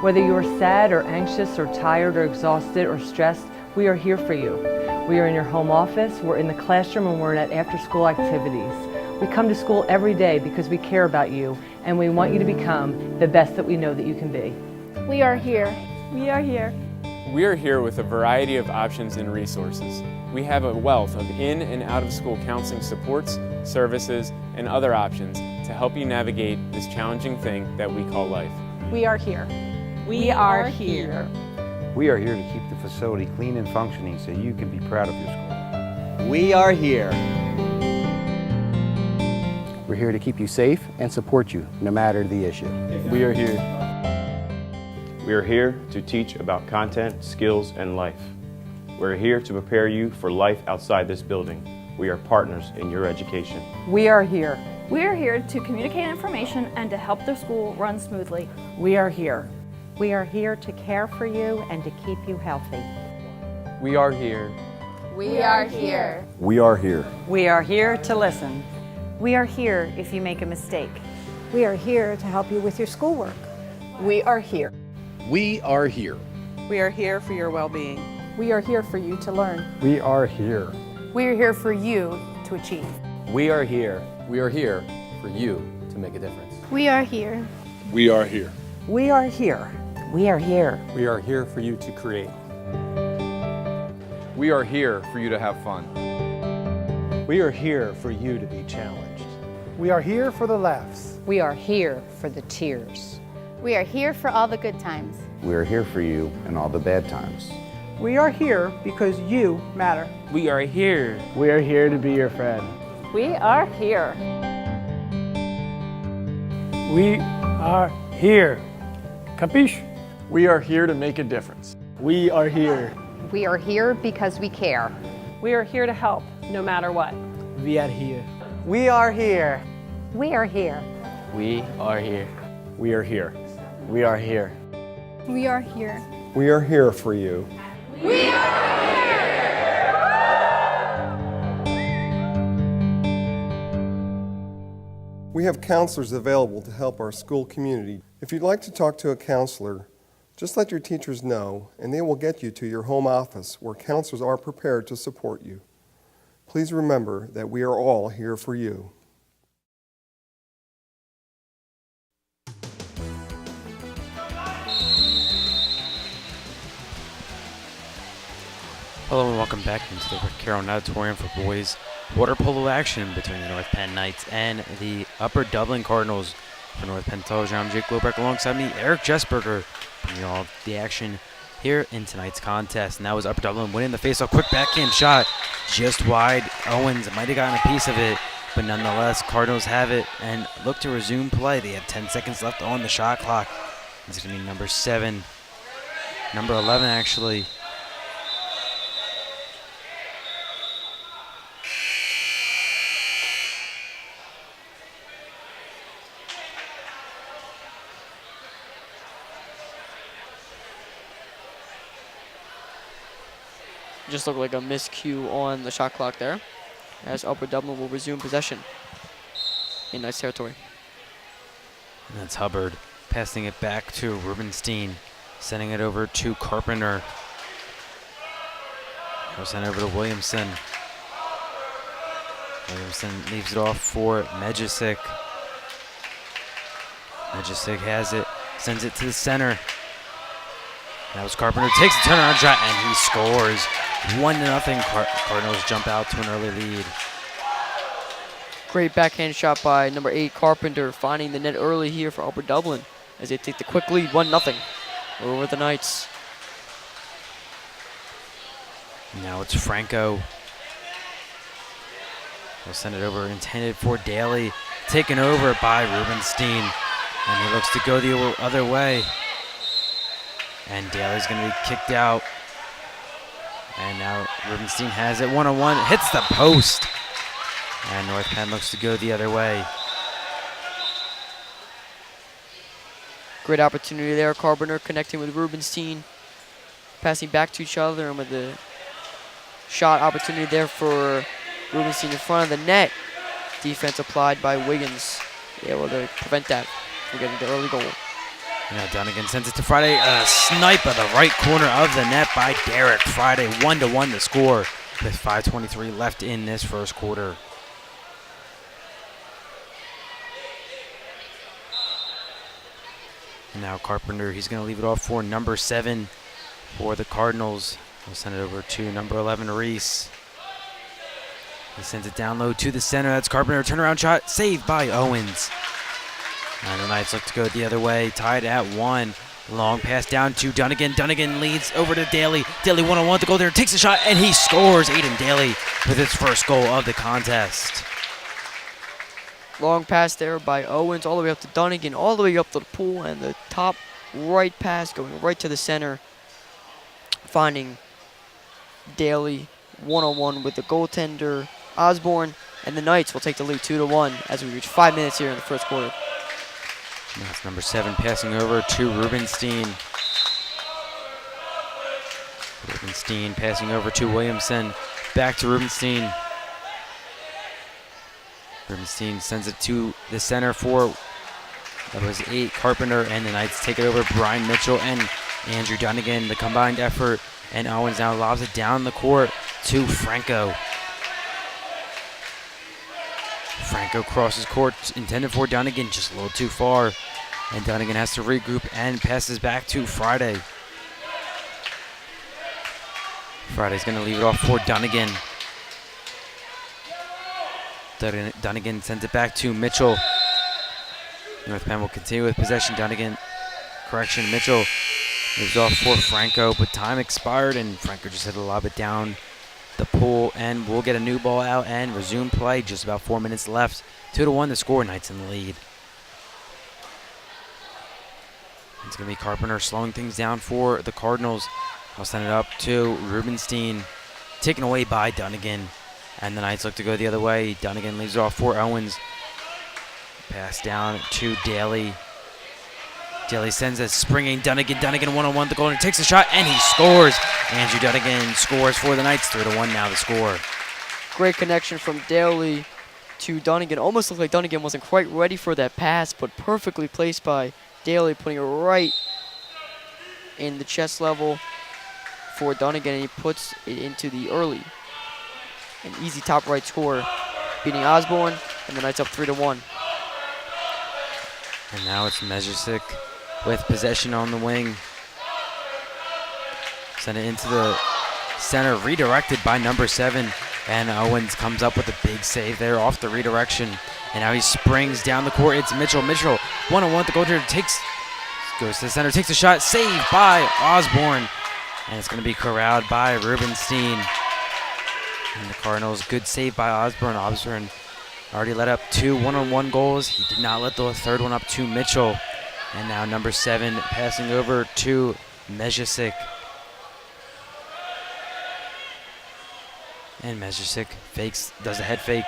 Whether you are sad or anxious or tired or exhausted or stressed, we are here for you. We are in your home office, we're in the classroom, and we're at after-school activities. We come to school every day because we care about you and we want you to become the best that we know that you can be. We are here. We are here. We are here with a variety of options and resources. We have a wealth of in and out of school counseling supports, services, and other options to help you navigate this challenging thing that we call life. We are here. We are here. We are here to keep the facility clean and functioning so you can be proud of your school. We are here. We're here to keep you safe and support you, no matter the issue. We are here. We are here to teach about content, skills, and life. We're here to prepare you for life outside this building. We are partners in your education. We are here. We are here to communicate information and to help the school run smoothly. We are here. We are here to care for you and to keep you healthy. We are here. We are here. We are here. We are here to listen. We are here if you make a mistake. We are here to help you with your schoolwork. We are here. We are here. We are here for your well-being. We are here for you to learn. We are here. We are here for you to achieve. We are here. We are here for you to make a difference. We are here. We are here. We are here. We are here. We are here for you to create. We are here for you to have fun. We are here for you to be challenged. We are here for the laughs. We are here for the tears. We are here for all the good times. We are here for you in all the bad times. We are here because you matter. We are here. We are here to be your friend. We are here. We are here. Capiche? We are here to make a difference. We are here. We are here because we care. We are here to help, no matter what. We are here. We are here. We are here. We are here. We are here. We are here. We are here. We are here for you. We have counselors available to help our school community. If you'd like to talk to a counselor, just let your teachers know, and they will get you to your home office where counselors are prepared to support you. Please remember that we are all here for you. Hello and welcome back into the Carroll Natatorium for boys water polo action between the North Penn Knights and the Upper Dublin Cardinals. For North Penn Television, I'm Jake Lobeck alongside me, Eric Jesberger, bringing you all the action here in tonight's contest. And that was Upper Dublin winning the faceoff. Quick backhand shot, just wide. Owens might have gotten a piece of it, but nonetheless, Cardinals have it and look to resume play. They have 10 seconds left on the shot clock. It's going to be number 7, number 11 actually. Just looked like a miscue on the shot clock there, as Upper Dublin will resume possession in Knights territory. And that's Hubbard passing it back to Rubenstein, sending it over to Carpenter. Now send it over to Williamson. Williamson leaves it off for Medjicic. Medjicic has it, sends it to the center. That was Carpenter, takes the turnaround shot, and he scores. 1-0. Cardinals jump out to an early lead. Great backhand shot by number 8, Carpenter, finding the net early here for Upper Dublin as they take the quick lead, 1-0 over the Knights. Now it's Franco. He'll send it over, intended for Daly, taken over by Rubenstein, and he looks to go the other way. And Daly's going to be kicked out. And now Rubenstein has it one-on-one, hits the post. And North Penn looks to go the other way. Great opportunity there. Carpenter connecting with Rubenstein, passing back to each other, and with the shot opportunity there for Rubenstein in front of the net. Defense applied by Wiggins, able to prevent that from getting the early goal. Now Dunnigan sends it to Friday. A snipe of the right corner of the net by Derek Friday. 1-1 the score with 5:23 left in this first quarter. And now Carpenter, he's going to leave it off for number 7 for the Cardinals. He'll send it over to number 11, Reese. He sends it down low to the center. That's Carpenter. Turnaround shot saved by Owens. And the Knights look to go the other way, tied at 1. Long pass down to Dunnigan. Dunnigan leads over to Daly. Daly one-on-one to go there, takes a shot, and he scores. Aiden Daly with his first goal of the contest. Long pass there by Owens all the way up to Dunnigan, all the way up to the pool, and the top right pass going right to the center, finding Daly one-on-one with the goaltender Osborne, and the Knights will take the lead 2-1 as we reach 5 minutes here in the first quarter. That's number 7 passing over to Rubenstein. Rubenstein passing over to Williamson. Back to Rubenstein. Rubenstein sends it to the center for, that was 8, Carpenter, and the Knights take it over. Brian Mitchell and Andrew Dunnigan, the combined effort, and Owens now lobs it down the court to Franco. Franco crosses court, intended for Dunnigan, just a little too far. And Dunnigan has to regroup and passes back to Friday. Friday's going to leave it off for Dunnigan. Dunnigan sends it back to Mitchell. North Penn will continue with possession. Mitchell moves off for Franco, but time expired, and Franco just had to lob it down the pool, and we'll get a new ball out and resume play. Just about 4 minutes left. 2-1 the score. Knights in the lead. It's going to be Carpenter slowing things down for the Cardinals. I'll send it up to Rubenstein, taken away by Dunnigan, and the Knights look to go the other way. Dunnigan leaves it off for Owens. Pass down to Daly. Daly sends a springing Dunnigan. Dunnigan one-on-one. The goaltender takes a shot, and he scores. Andrew Dunnigan scores for the Knights. 3-1 now the score. Great connection from Daly to Dunnigan. Almost looked like Dunnigan wasn't quite ready for that pass, but perfectly placed by Daly, putting it right in the chest level for Dunnigan, and he puts it into the early. An easy top right score, beating Osborne, and the Knights up 3-1. And now it's Mezhisic with possession on the wing. Send it into the center, redirected by number 7. And Owens comes up with a big save there off the redirection. And now he springs down the court. It's Mitchell. Mitchell, one-on-one. The goaltender goes to the center, takes a shot, saved by Osborne. And it's going to be corralled by Rubenstein. And the Cardinals, good save by Osborne. Osborne already let up 2 one-on-one goals. He did not let the third one up to Mitchell. And now number 7 passing over to Mezhisic. And Mezhisic does a head fake.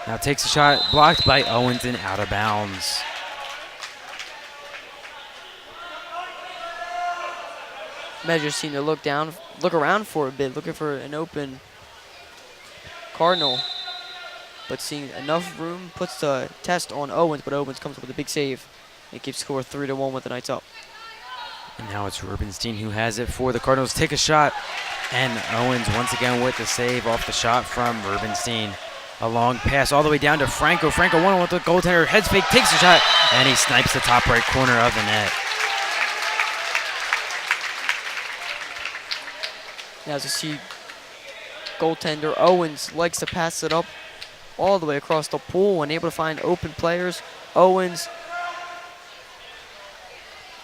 Now takes a shot, blocked by Owens and out of bounds. Measures seem to look around for a bit, looking for an open Cardinal, but seeing enough room, puts the test on Owens, but Owens comes up with a big save. It keeps score 3-1 with the Knights up. And now it's Rubenstein who has it for the Cardinals. Take a shot, and Owens once again with the save off the shot from Rubenstein. A long pass all the way down to Franco. Franco one-on-one with the goaltender, heads fake, takes a shot, and he snipes the top right corner of the net. Now as you see, goaltender Owens likes to pass it up all the way across the pool and able to find open players. Owens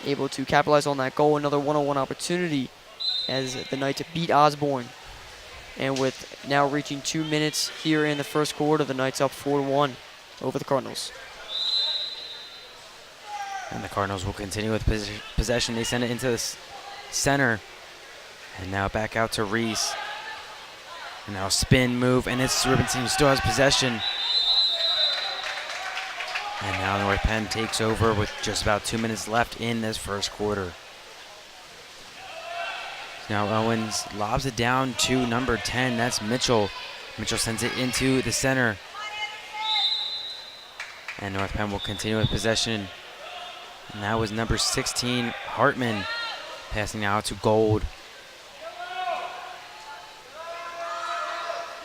able to capitalize on that goal. Another one-on-one opportunity as the Knights beat Osborne. And with now reaching 2 minutes here in the first quarter, the Knights up 4-1 over the Cardinals. And the Cardinals will continue with possession. They send it into the center. And now back out to Reese. And now spin move, and it's Rubenstein who still has possession. And now North Penn takes over with just about 2 minutes left in this first quarter. Now Owens lobs it down to number 10. That's Mitchell. Mitchell sends it into the center. And North Penn will continue with possession. And that was number 16, Hartman, passing now to Gold.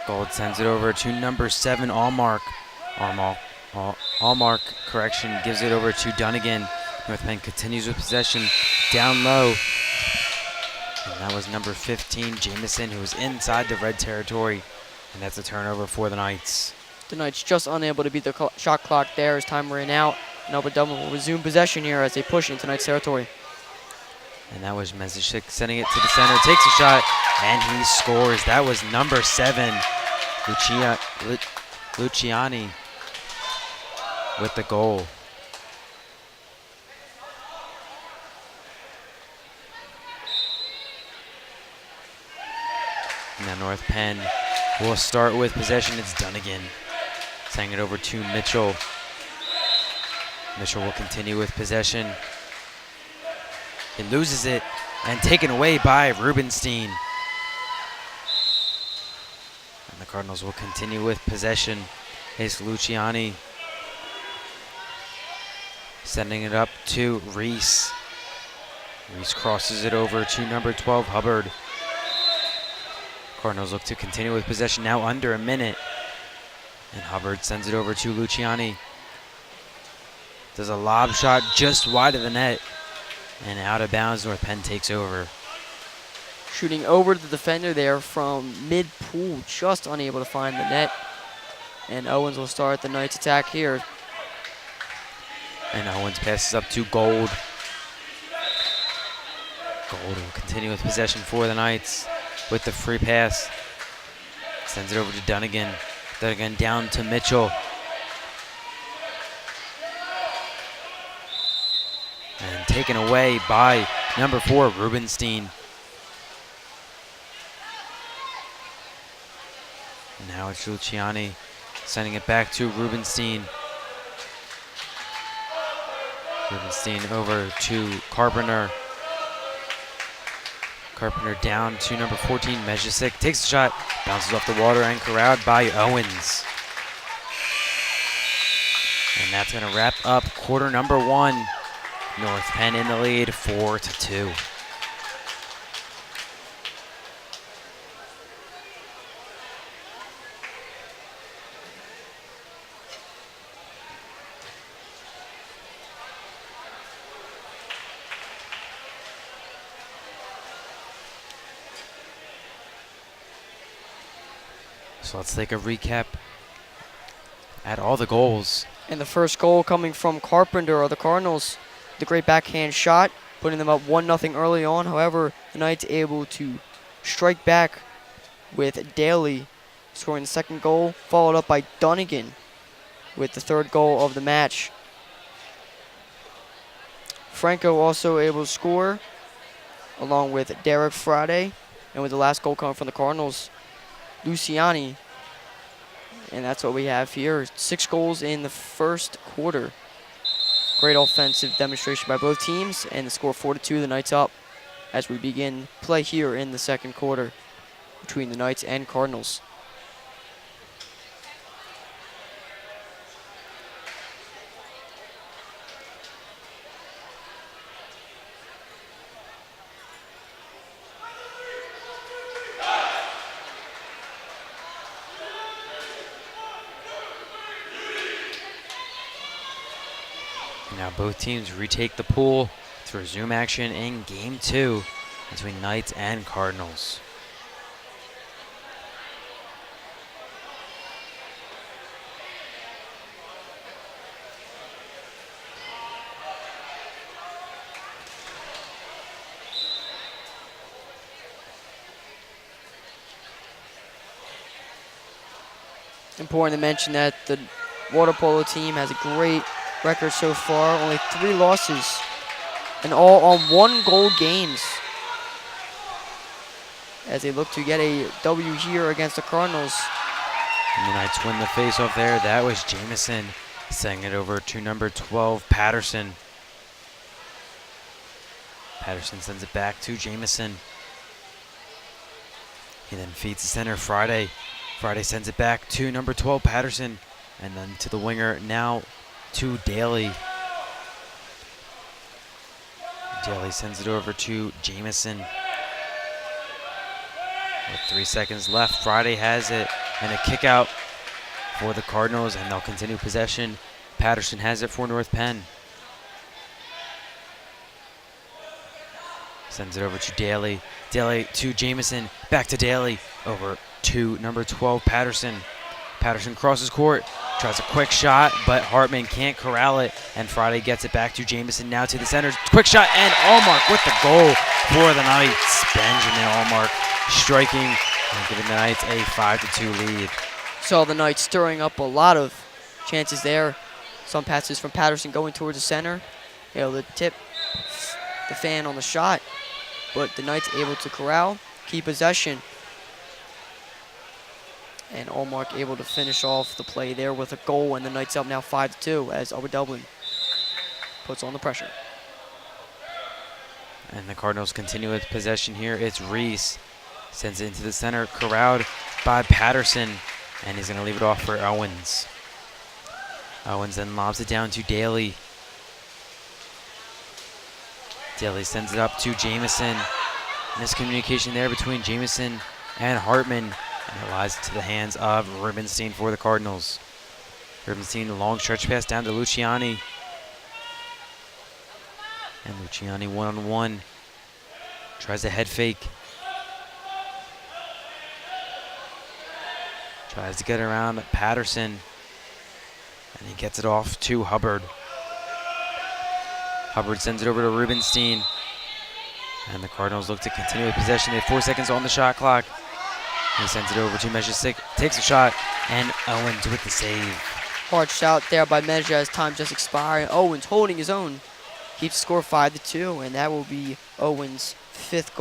Gold sends it over to number 7, Allmark. Allmark, gives it over to Dunnigan. North Penn continues with possession down low. And that was number 15, Jamison, who was inside the red territory. And that's a turnover for the Knights. The Knights just unable to beat the shot clock there as time ran out. No, but Dublin will resume possession here as they push into Knights territory. And that was Mezicek sending it to the center, takes a shot, and he scores. That was number 7, Luciani with the goal. Now North Penn will start with possession. It's Dunnigan sending it over to Mitchell. Mitchell will continue with possession. He loses it and taken away by Rubenstein. And the Cardinals will continue with possession. It's Luciani sending it up to Reese. Reese crosses it over to number 12, Hubbard. Cardinals look to continue with possession now under a minute. And Hubbard sends it over to Luciani. Does a lob shot just wide of the net. And out of bounds, North Penn takes over. Shooting over the defender there from mid-pool, just unable to find the net. And Owens will start the Knights attack here. And Owens passes up to Gold. Gold will continue with possession for the Knights with the free pass. Sends it over to Dunnigan. Dunnigan down to Mitchell. And taken away by number 4, Rubenstein. Now it's Luciani sending it back to Rubenstein. Rubenstein over to Carpenter. Carpenter down to number 14, Mezicek. Takes a shot, bounces off the water and corralled by Owens. And that's going to wrap up quarter number 1. North Penn in the lead, 4-2. So let's take a recap at all the goals. And the first goal coming from Carpenter of the Cardinals. The great backhand shot, putting them up 1-0 early on. However, the Knights able to strike back with Daly scoring the second goal, followed up by Dunnigan with the third goal of the match. Franco also able to score, along with Derek Friday, and with the last goal coming from the Cardinals, Luciani. And that's what we have here. 6 goals in the first quarter. Great offensive demonstration by both teams, and the score 4-2, the Knights up as we begin play here in the second quarter between the Knights and Cardinals. Now both teams retake the pool to resume action in Game 2 between Knights and Cardinals. Important to mention that the water polo team has a great record so far, only 3 losses, and all on 1-goal games, as they look to get a W here against the Cardinals. And the Knights win the faceoff there. That was Jamison sending it over to number 12, Patterson. Patterson sends it back to Jamison. He then feeds the center, Friday. Friday sends it back to number 12, Patterson, and then to the winger now to Daly. Daly sends it over to Jamison. With 3 seconds left, Friday has it, and a kick out for the Cardinals, and they'll continue possession. Patterson has it for North Penn. Sends it over to Daly. Daly to Jamison, back to Daly, over to number 12, Patterson. Patterson crosses court, tries a quick shot, but Hartman can't corral it, and Friday gets it back to Jamison, now to the center. Quick shot, and Allmark with the goal for the Knights. Benjamin Allmark striking and giving the Knights a 5-2 lead. Saw the Knights stirring up a lot of chances there. Some passes from Patterson going towards the center. Able to tip the fan on the shot, but the Knights able to corral, keep possession. And Allmark able to finish off the play there with a goal, and the Knights up now 5-2 as Upper Dublin puts on the pressure. And the Cardinals continue with possession here. It's Reese. Sends it into the center, corralled by Patterson, and he's going to leave it off for Owens. Owens then lobs it down to Daly. Daly sends it up to Jamison. Miscommunication there between Jamison and Hartman, and it lies to the hands of Rubenstein for the Cardinals. Rubenstein, a long stretch pass down to Luciani. And Luciani one-on-one. Tries a head fake. Tries to get around Patterson. And he gets it off to Hubbard. Hubbard sends it over to Rubenstein. And the Cardinals look to continue with possession. They have 4 seconds on the shot clock. He sends it over to Mejicic, takes a shot, and Owens with the save. Hard shot there by Mejia as time just expired. Owens holding his own. Keeps the score 5-2, and that will be Owens' fifth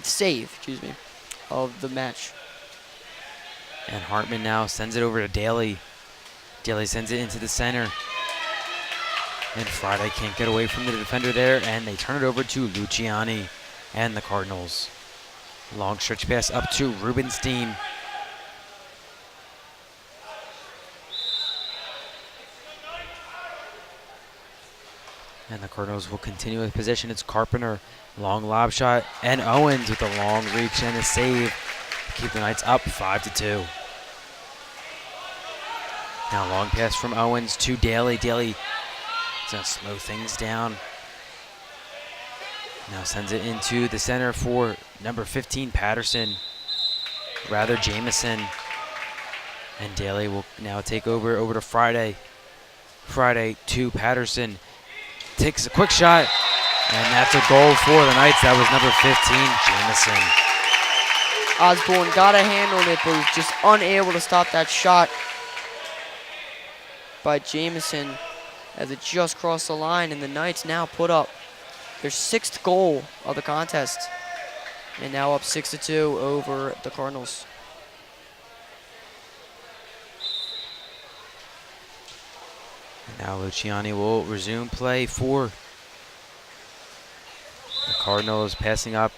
save, of the match. And Hartman now sends it over to Daly. Daly sends it into the center. And Friday can't get away from the defender there, and they turn it over to Luciani and the Cardinals. Long stretch pass up to Rubenstein. And the Cardinals will continue with possession. It's Carpenter, long lob shot, and Owens with a long reach and a save to keep the Knights up 5-2. Now long pass from Owens to Daly. Daly is going to slow things down. Now sends it into the center for number 15, Patterson. Jamison. And Daly will now take over to Friday. Friday to Patterson. Takes a quick shot, and that's a goal for the Knights. That was number 15, Jamison. Osborne got a hand on it, but was just unable to stop that shot by Jamison as it just crossed the line, and the Knights now put up their 6th goal of the contest, and now up 6-2 over the Cardinals. And now Luciani will resume play for the Cardinals, passing up,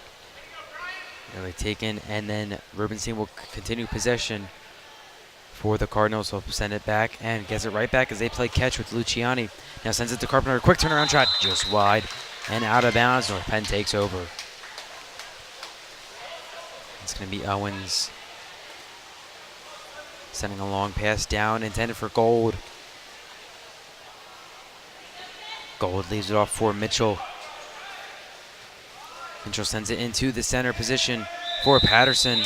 really taken, and then Rubenstein will continue possession for the Cardinals. He'll send it back and gets it right back as they play catch with Luciani. Now sends it to Carpenter, quick turnaround shot, just wide and out of bounds. North Penn takes over. It's going to be Owens sending a long pass down, intended for Gold. Gold leaves it off for Mitchell. Mitchell sends it into the center position for Patterson.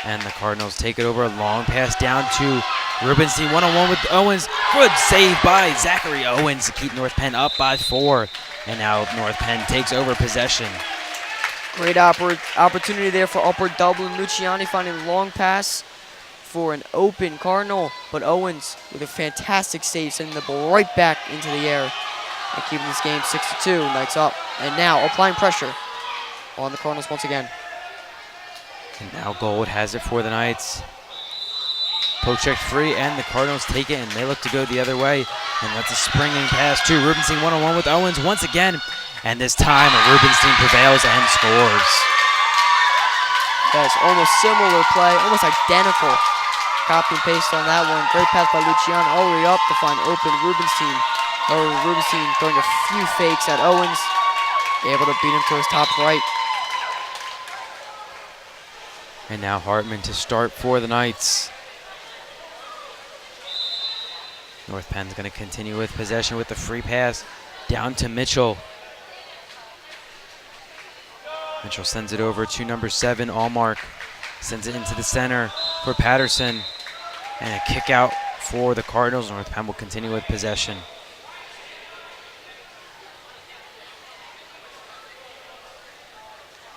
And the Cardinals take it over. A long pass down to Rubenstein. One-on-one with Owens. Good save by Zachary Owens to keep North Penn up by 4. And now North Penn takes over possession. Great opportunity there for Upper Dublin. Luciani finding a long pass for an open Cardinal, but Owens with a fantastic save, sending the ball right back into the air and keeping this game 6-2. Knights up, and now applying pressure on the Cardinals once again. And now Gold has it for the Knights. Poke checked free, and the Cardinals take it, and they look to go the other way. And that's a springing pass to Rubenstein, one-on-one with Owens once again. And this time, Rubenstein prevails and scores. That's almost similar play, almost identical. Copy and paste on that one. Great pass by Luciano all the way up to find open Rubenstein. Rubenstein throwing a few fakes at Owens. Able to beat him to his top right. And now Hartman to start for the Knights. North Penn's going to continue with possession with the free pass down to Mitchell. Mitchell sends it over to number 7, Allmark. Sends it into the center for Patterson. And a kick out for the Cardinals. North Penn will continue with possession.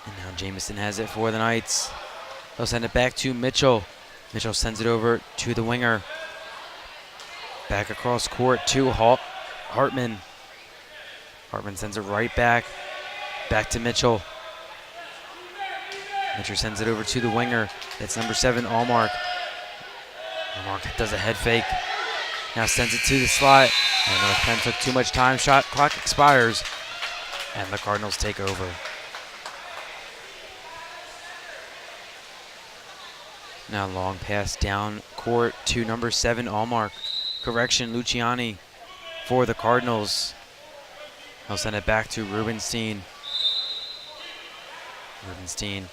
And now Jamison has it for the Knights. They'll send it back to Mitchell. Mitchell sends it over to the winger. Back across court to Hartman. Hartman sends it right back. Back to Mitchell. Mitchell sends it over to the winger. That's number 7, Allmark. Allmark does a head fake. Now sends it to the slot. And North Penn took too much time. Shot clock expires. And the Cardinals take over. Now long pass down court to number 7, Allmark. Correction, Luciani for the Cardinals. He'll send it back to Rubenstein. Rubenstein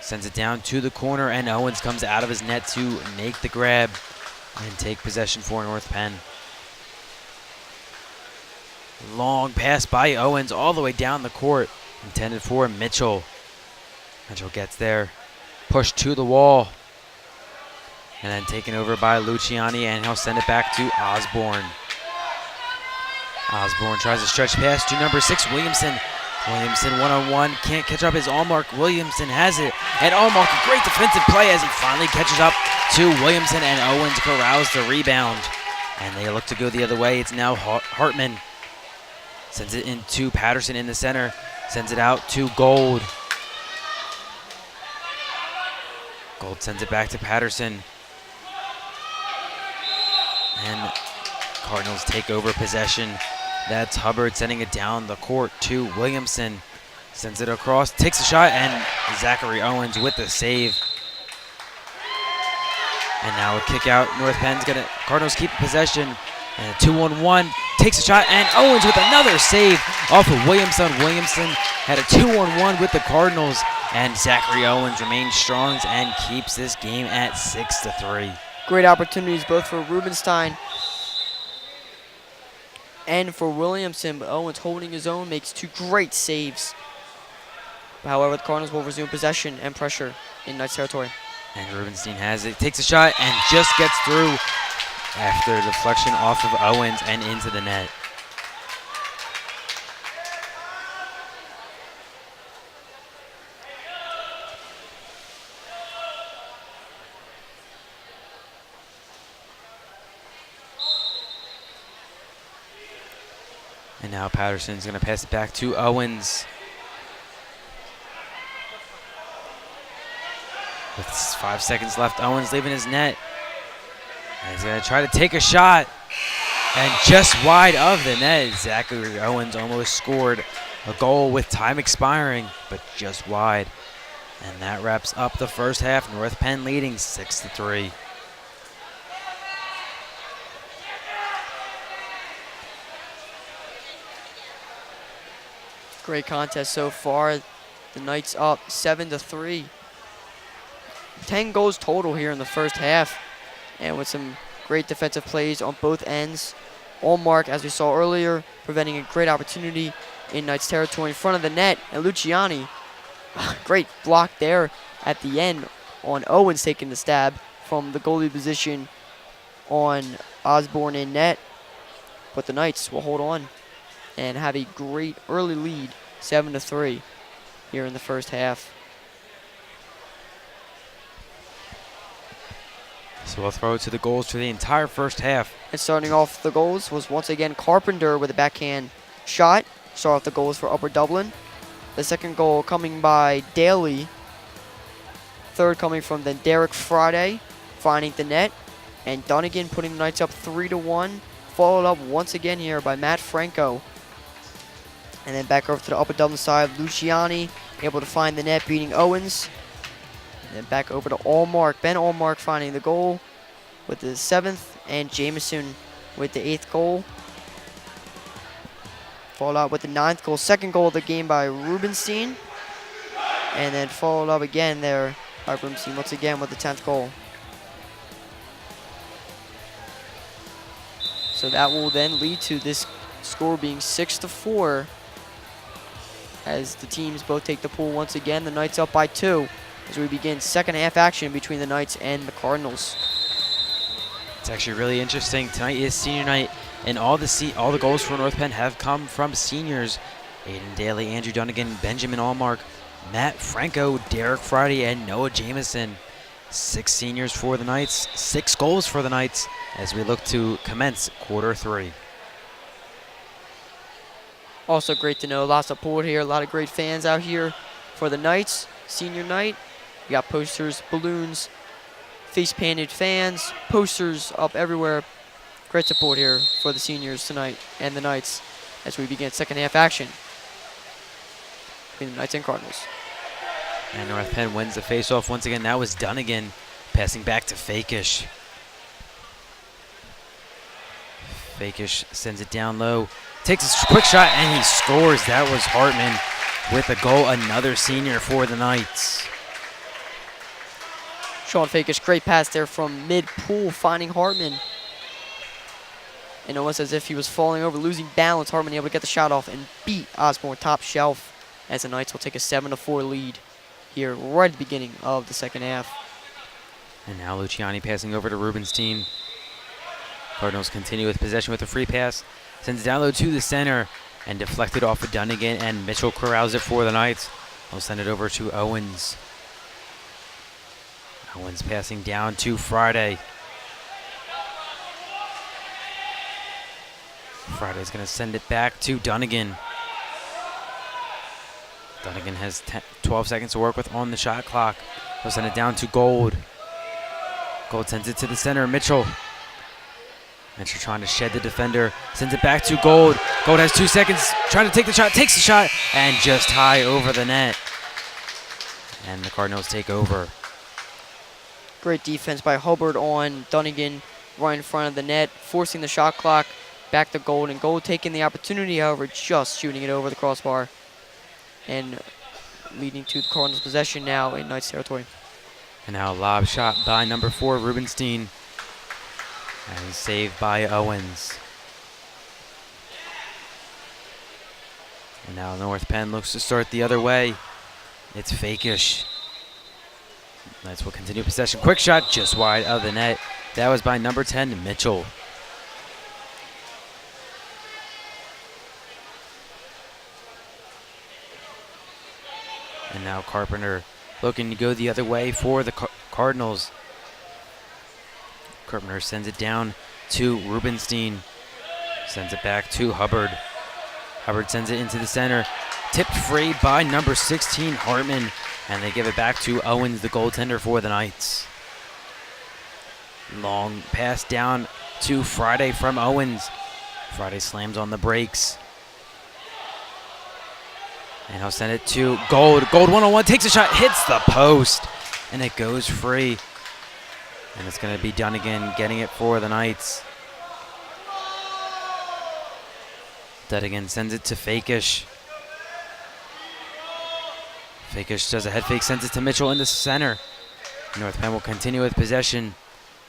sends it down to the corner, and Owens comes out of his net to make the grab and take possession for North Penn. Long pass by Owens all the way down the court, intended for Mitchell. Mitchell gets there, pushed to the wall, and then taken over by Luciani, and he'll send it back to Osborne. Osborne tries to stretch pass to number 6, Williamson. Williamson one-on-one, can't catch up as Allmark. Williamson has it, and Allmark, a great defensive play as he finally catches up to Williamson, and Owens corrals the rebound. And they look to go the other way. It's now Hartman. Sends it into Patterson in the center. Sends it out to Gold. Gold sends it back to Patterson. And Cardinals take over possession. That's Hubbard sending it down the court to Williamson. Sends it across, takes a shot, and Zachary Owens with the save. And now a kick out. North Penn's gonna, Cardinals keep possession. And a 2-on-1, takes a shot, and Owens with another save off of Williamson. Williamson had a 2-on-1 with the Cardinals, and Zachary Owens remains strong and keeps this game at 6-3. Great opportunities both for Rubenstein and for Williamson, but Owens holding his own, makes 2 great saves. However, the Cardinals will resume possession and pressure in Knights territory. And Rubenstein has it, takes a shot, and just gets through after a deflection off of Owens and into the net. And now Patterson's going to pass it back to Owens. With 5 seconds left, Owens leaving his net. And he's going to try to take a shot. And just wide of the net, Zachary Owens almost scored a goal with time expiring, but just wide. And that wraps up the first half. North Penn leading 6-3. Great contest so far. The Knights up 7-3. 10 goals total here in the first half, and with some great defensive plays on both ends. Allmark, as we saw earlier, preventing a great opportunity in Knights territory in front of the net, and Luciani, great block there at the end on Owens taking the stab from the goalie position on Osborne in net. But the Knights will hold on and have a great early lead, 7-3 here in the first half. So we'll throw it to the goals for the entire first half. And starting off the goals was once again Carpenter with a backhand shot. Start off the goals for Upper Dublin. The second goal coming by Daly. Third coming from then Derek Friday, finding the net. And Dunnigan putting the Knights up 3-1. Followed up once again here by Matt Franco. And then back over to the Upper Dublin side, Luciani able to find the net, beating Owens. And then back over to Allmark. Ben Allmark finding the goal with the 7th, and Jamison with the 8th goal. Followed up with the 9th goal, second goal of the game by Rubenstein. And then followed up again there by Rubenstein once again with the 10th goal. So that will then lead to this score being 6-4 as the teams both take the pool once again. The Knights up by 2. as we begin second half action between the Knights and the Cardinals. It's actually really interesting. Tonight is senior night, and all the goals for North Penn have come from seniors. Aiden Daly, Andrew Dunnigan, Benjamin Allmark, Matt Franco, Derek Friday, and Noah Jamison. 6 seniors for the Knights, 6 goals for the Knights as we look to commence quarter 3. Also great to know, a lot of support here, a lot of great fans out here for the Knights. Senior night, we got posters, balloons, face-painted fans, posters up everywhere. Great support here for the seniors tonight and the Knights as we begin second half action between the Knights and Cardinals. And North Penn wins the faceoff once again. That was Dunnigan passing back to Fakish. Fakish sends it down low, takes a quick shot, and he scores. That was Hartman with a goal, another senior for the Knights. Sean Fakish, great pass there from mid-pool, finding Hartman. And almost as if he was falling over, losing balance, Hartman able to get the shot off and beat Osborne top shelf as the Knights will take a 7-4 lead here right at the beginning of the second half. And now Luciani passing over to Rubenstein. Cardinals continue with possession with a free pass. Sends it down low to the center and deflected off of Dunnigan, and Mitchell corrals it for the Knights. We'll send it over to Owens. Owens passing down to Friday. Friday's going to send it back to Dunnigan. Dunnigan has 12 seconds to work with on the shot clock. We'll send it down to Gold. Gold sends it to the center, Mitchell. Mitchell trying to shed the defender, sends it back to Gold. Gold has 2 seconds, trying to take the shot, takes the shot, and just high over the net. And the Cardinals take over. Great defense by Hubbard on Dunnigan right in front of the net, forcing the shot clock back to Gold, and Gold taking the opportunity, however, just shooting it over the crossbar and leading to the Cardinals' possession now in Knights territory. And now a lob shot by number 4, Rubenstein. And saved by Owens. And now North Penn looks to start the other way. It's Fakish. Knights will continue possession. Quick shot just wide of the net. That was by number 10, Mitchell. And now Carpenter looking to go the other way for the Cardinals. Carpenter sends it down to Rubenstein. Sends it back to Hubbard. Hubbard sends it into the center. Tipped free by number 16, Hartman. And they give it back to Owens, the goaltender for the Knights. Long pass down to Friday from Owens. Friday slams on the brakes. And he'll send it to Gold. Gold one-on-one, takes a shot, hits the post, and it goes free. And it's going to be Dunnigan getting it for the Knights. Dunnigan sends it to Fakish. Fakish does a head fake, sends it to Mitchell in the center. North Penn will continue with possession.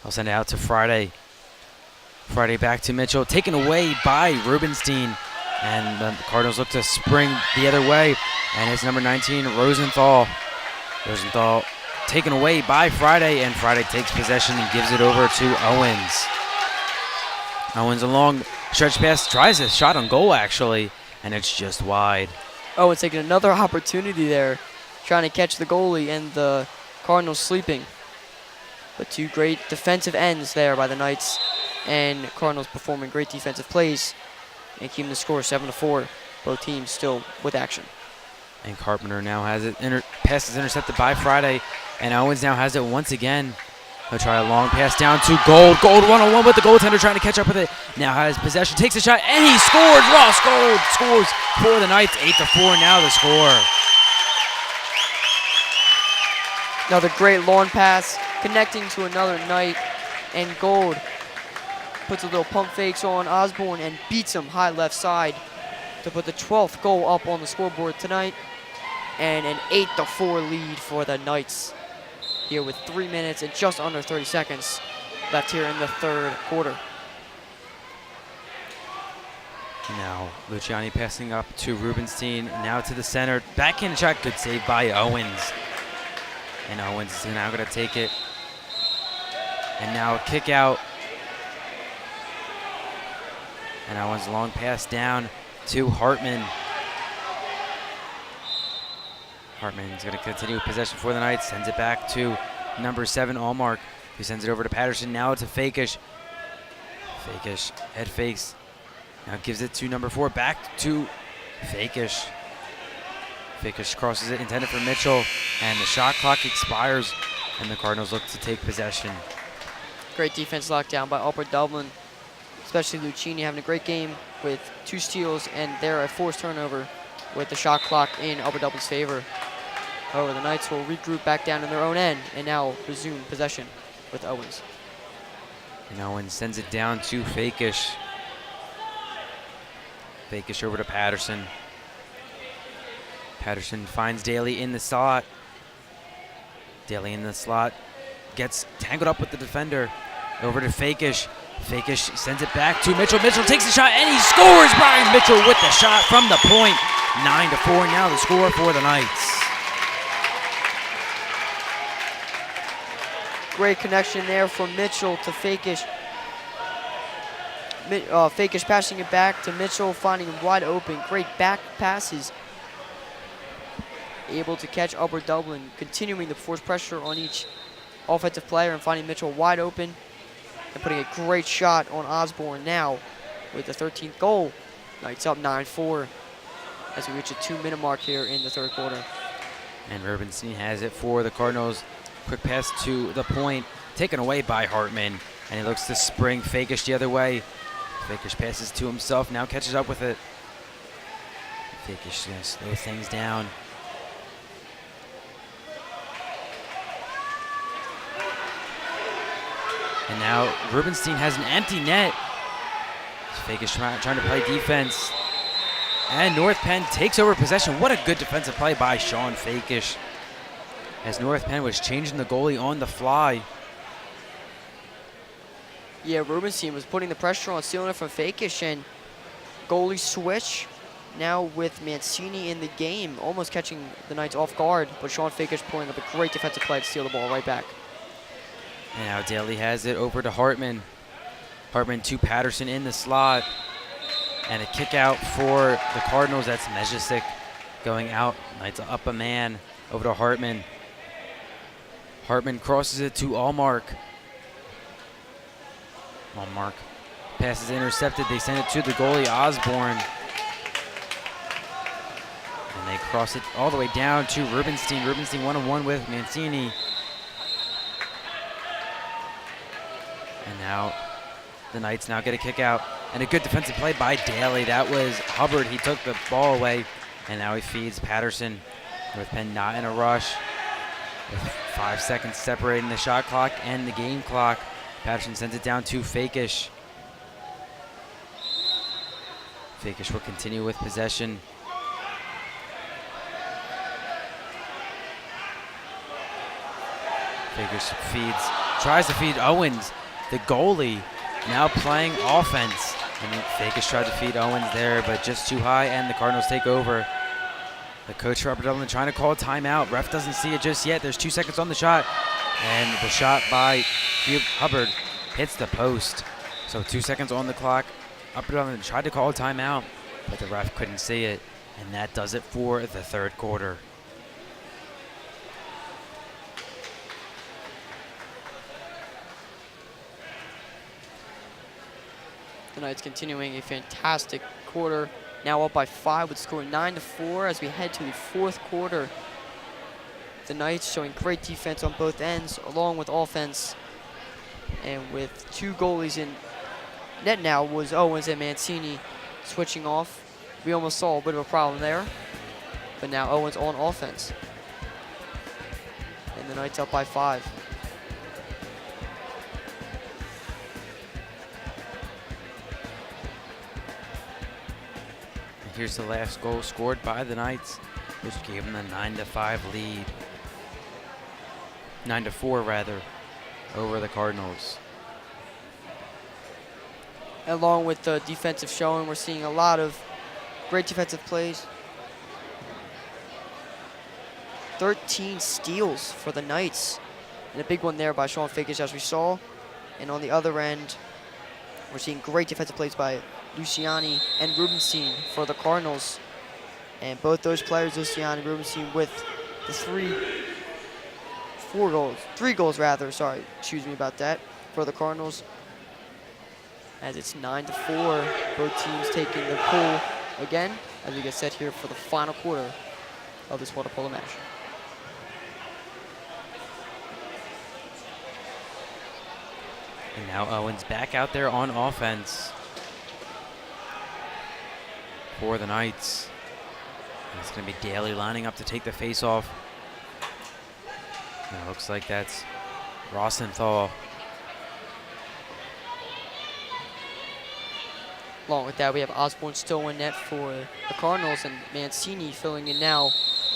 I'll send it out to Friday. Friday back to Mitchell, taken away by Rubenstein. And the Cardinals look to spring the other way. And it's number 19, Rosenthal. Rosenthal taken away by Friday, and Friday takes possession and gives it over to Owens. Owens a long stretch pass, tries a shot on goal actually, and it's just wide. Owens taking another opportunity there, trying to catch the goalie, and the Cardinals sleeping. But 2 great defensive ends there by the Knights, and Cardinals performing great defensive plays and keeping the score 7-4. Both teams still with action. And Carpenter now has it, pass is intercepted by Friday, and Owens now has it once again. He'll try a long pass down to Gold. Gold one-on-one with the goaltender trying to catch up with it. Now has possession, takes a shot, and he scores. Ross Gold scores for the Knights, 8-4 now the score. Another great long pass, connecting to another Knight, and Gold puts a little pump fakes on Osborne and beats him high left side to put the 12th goal up on the scoreboard tonight, and an 8-4 lead for the Knights here with 3 minutes and just under 30 seconds left here in the third quarter. Now Luciani passing up to Rubenstein, now to the center, backhand shot, good save by Owens. And Owens is now going to take it. And now a kick out. And Owens long pass down to Hartman. Hartman is going to continue possession for the Knights. Sends it back to number 7, Allmark, who sends it over to Patterson. Now to Fakish. Fakish, head fakes. Now gives it to number 4, back to Fakish. Fakish crosses it, intended for Mitchell, and the shot clock expires, and the Cardinals look to take possession. Great defense lockdown by Upper Dublin, especially Lucchini having a great game with 2 steals and there a forced turnover with the shot clock in Upper Dublin's favor. However, the Knights will regroup back down in their own end and now resume possession with Owens. And Owens sends it down to Fakish. Fakish over to Patterson. Patterson finds Daly in the slot. Daly in the slot gets tangled up with the defender. Over to Fakish. Fakish sends it back to Mitchell. Mitchell takes the shot and he scores! Brian Mitchell with the shot from the point. 9-4 now the score for the Knights. Great connection there from Mitchell to Fakish. Fakish passing it back to Mitchell, finding him wide open. Great back passes. Able to catch Upper Dublin, continuing to force pressure on each offensive player and finding Mitchell wide open and putting a great shot on Osborne now with the 13th goal. Knights up 9-4 as we reach a 2-minute mark here in the third quarter. And Rubenstein has it for the Cardinals. Quick pass to the point, taken away by Hartman, and he looks to spring Fakish the other way. Fakish passes to himself, now catches up with it. Fakish is going to slow things down. And now Rubenstein has an empty net. Fakish trying to play defense. And North Penn takes over possession. What a good defensive play by Sean Fakish, as North Penn was changing the goalie on the fly. Yeah, Rubenstein was putting the pressure on, stealing it from Fakish, and goalie switch now with Mancini in the game, almost catching the Knights off guard, but Sean Fakish pulling up a great defensive play to steal the ball right back. And now Daly has it over to Hartman. Hartman to Patterson in the slot. And a kick out for the Cardinals. That's Mejicic going out. Knights up a man over to Hartman. Hartman crosses it to Allmark. Allmark pass is intercepted. They send it to the goalie, Osborne. And they cross it all the way down to Rubenstein. Rubenstein 1-on-1 with Mancini. And now the Knights now get a kick out. And a good defensive play by Daly. That was Hubbard. He took the ball away. And now he feeds Patterson. North Penn not in a rush. With 5 seconds separating the shot clock and the game clock. Patterson sends it down to Fakish. Fakish will continue with possession. Fakish feeds, tries to feed Owens, the goalie, now playing offense. And Fakish tried to feed Owens there, but just too high, and the Cardinals take over. The coach for Upper Dublin trying to call a timeout. Ref doesn't see it just yet. There's 2 seconds on the shot. And the shot by Hubbard hits the post. So 2 seconds on the clock. Upper Dublin tried to call a timeout, but the ref couldn't see it. And that does it for the third quarter. The Knights continuing a fantastic quarter. Now up by 5 with score 9-4 as we head to the fourth quarter. The Knights showing great defense on both ends along with offense. And with 2 goalies in net now was Owens and Mancini switching off. We almost saw a bit of a problem there. But now Owens on offense. And the Knights up by 5. Here's the last goal scored by the Knights, which gave them the 9-5 lead. 9-4 rather, over the Cardinals. Along with the defensive showing, we're seeing a lot of great defensive plays. 13 steals for the Knights. And a big one there by Sean Fakish, as we saw. And on the other end, we're seeing great defensive plays by Luciani and Rubenstein for the Cardinals. And both those players, Luciani and Rubenstein, with the three goals rather, sorry, excuse me about that, for the Cardinals. As it's 9-4, both teams taking the pool again, as we get set here for the final quarter of this water polo match. And now Owens back out there on offense for the Knights. And it's going to be Daly lining up to take the face-off. And it looks like that's Rosenthal. Along with that, we have Osborne still in net for the Cardinals and Mancini filling in now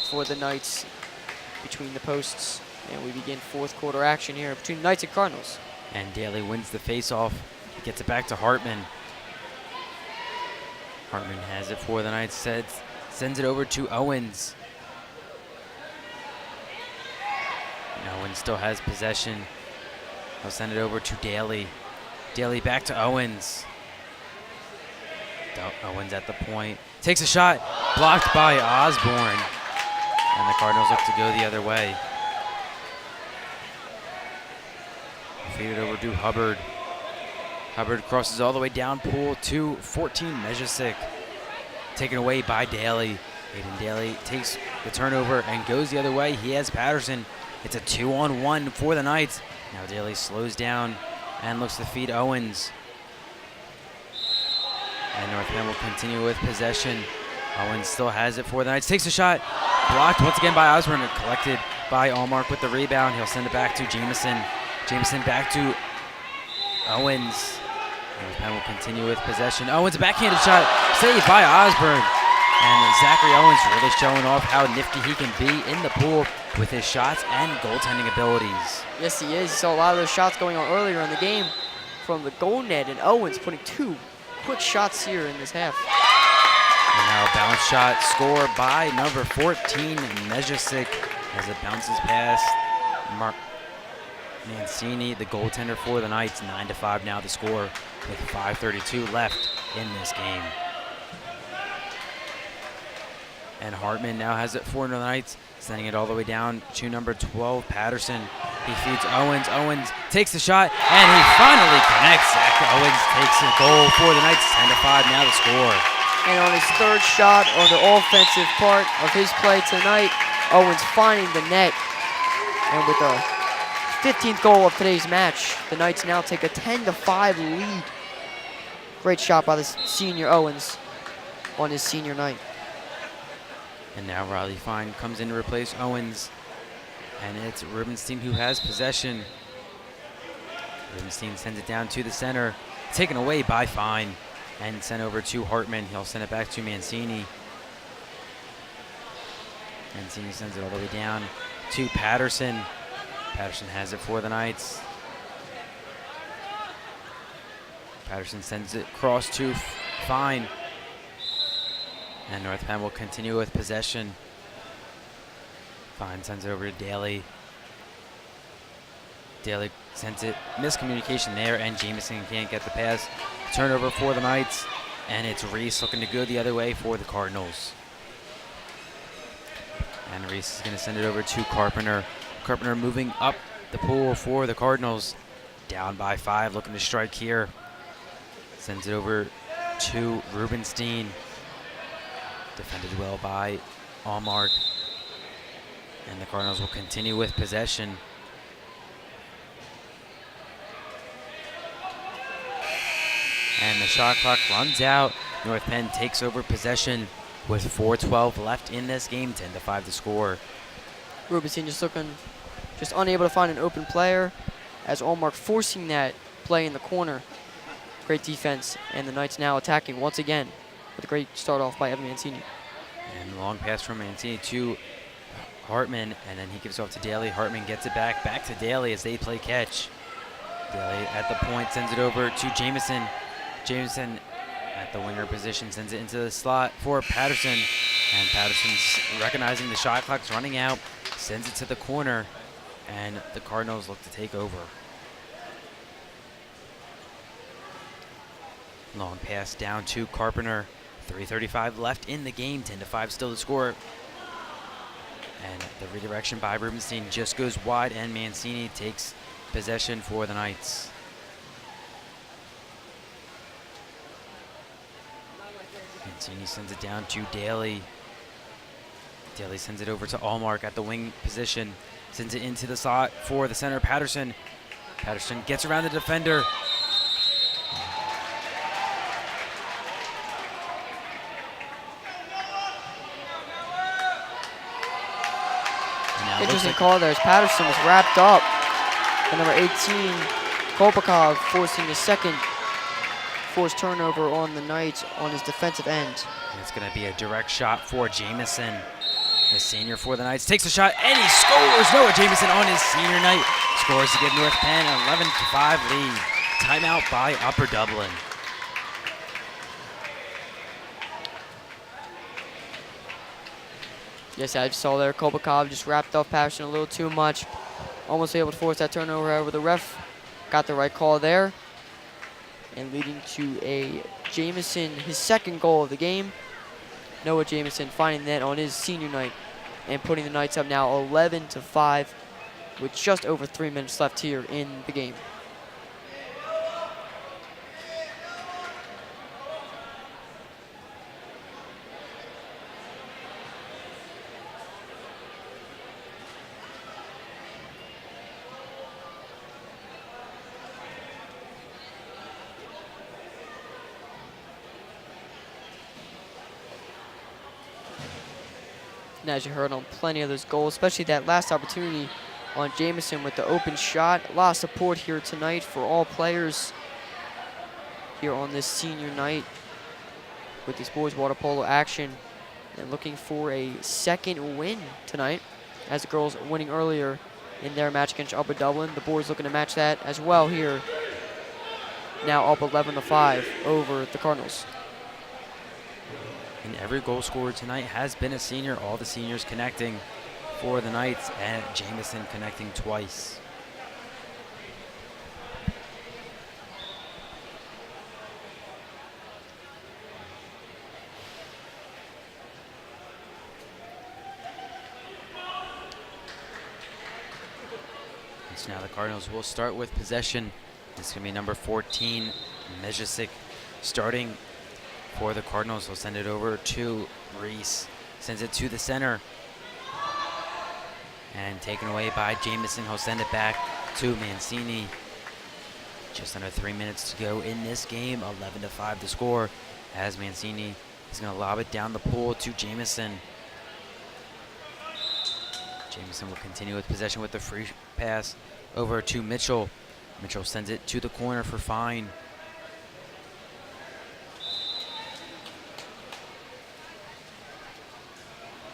for the Knights between the posts. And we begin fourth quarter action here between Knights and Cardinals. And Daly wins the face-off. Gets it back to Hartman. Hartman has it for the Knights. Sends it over to Owens. And Owens still has possession. He'll send it over to Daly. Daly back to Owens. Owens at the point. Takes a shot. Blocked by Osborne. And the Cardinals look to go the other way. Feed it over to Hubbard. Hubbard crosses all the way down pool to 14 Mejicic. Taken away by Daly. Aiden Daly takes the turnover and goes the other way. He has Patterson. It's a 2-on-1 for the Knights. Now Daly slows down and looks to feed Owens. And North Penn will continue with possession. Owens still has it for the Knights. Takes a shot. Blocked once again by Osborne. Collected by Allmark with the rebound. He'll send it back to Jameson. Jameson back to Owens. North Penn will continue with possession. Owens, a backhanded shot. Saved by Osborne. And Zachary Owens really showing off how nifty he can be in the pool with his shots and goaltending abilities. Yes, he is. You saw a lot of those shots going on earlier in the game from the goal net, and Owens putting two quick shots here in this half. And now a bounce shot scored by number 14, Mejicic, as it bounces past Mark Mancini, the goaltender for the Knights. 9-5 now the score with 5:32 left in this game. And Hartman now has it for the Knights, sending it all the way down to number 12, Patterson. He feeds Owens. Owens takes the shot, and he finally connects. Zach Owens takes a goal for the Knights. 10-5 now the score. And on his third shot on the offensive part of his play tonight, Owens finding the net. And with the 15th goal of today's match, the Knights now take a 10-5 lead. Great shot by the senior Owens on his senior night. And now Riley Fine comes in to replace Owens. And it's Rubenstein who has possession. Rubenstein sends it down to the center. Taken away by Fine. And sent over to Hartman. He'll send it back to Mancini. Mancini sends it all the way down to Patterson. Patterson has it for the Knights. Patterson sends it across to Fine. And North Penn will continue with possession. Fine sends it over to Daly. Daly sends it. Miscommunication there, and Jameson can't get the pass. Turnover for the Knights, and it's Reese looking to go the other way for the Cardinals. And Reese is going to send it over to Carpenter. Carpenter moving up the pool for the Cardinals. Down by 5, looking to strike here. Sends it over to Rubenstein. Defended well by Allmark. And the Cardinals will continue with possession. And the shot clock runs out. North Penn takes over possession with 4:12 left in this game. 10-5 to score. Rubenstein just unable to find an open player, as Allmark forcing that play in the corner. Great defense, and the Knights now attacking once again with a great start off by Evan Mancini. And long pass from Mancini to Hartman, and then he gives it off to Daly. Hartman gets it back to Daly as they play catch. Daly at the point sends it over to Jameson. Jameson at the winger position sends it into the slot for Patterson. And Patterson's recognizing the shot clock's running out. sends it to the corner, and the Cardinals look to take over. Long pass down to Carpenter. 3:35 left in the game. 10-5 still to score. And the redirection by Rubenstein just goes wide, and Mancini takes possession for the Knights. Mancini sends it down to Daly. Daly sends it over to Allmark at the wing position. Sends it into the slot for the center, Patterson. Patterson gets around the defender. Interesting call there as Patterson was wrapped up. And number 18, Kolpakov, forcing the second forced turnover on the Knights on his defensive end. And it's going to be a direct shot for Jamison. The senior for the Knights takes a shot, and he scores! Noah Jamison on his senior night scores to give North Penn an 11-5 lead. Timeout by Upper Dublin. Yes, I just saw there, Kolpakov just wrapped up Patterson a little too much. Almost able to force that turnover. However, the ref got the right call there. And leading to a Jamison, his second goal of the game. Noah Jamison finding that on his senior night and putting the Knights up now 11-5 with just over 3 minutes left here in the game. And as you heard on plenty of those goals, especially that last opportunity on Jamison with the open shot. A lot of support here tonight for all players here on this senior night with this boys water polo action. And looking for a second win tonight, as the girls winning earlier in their match against Upper Dublin. The boys looking to match that as well here. Now up 11-5 over the Cardinals. And every goal scorer tonight has been a senior. All the seniors connecting for the Knights, and Jamison connecting twice. So now the Cardinals will start with possession. It's going to be number 14, Mejicic, starting for the Cardinals. He'll send it over to Reese. Sends it to the center. And taken away by Jamison. He'll send it back to Mancini. Just under 3 minutes to go in this game. 11-5 to score, as Mancini is going to lob it down the pool to Jamison. Jamison will continue with possession with the free pass over to Mitchell. Mitchell sends it to the corner for Fine.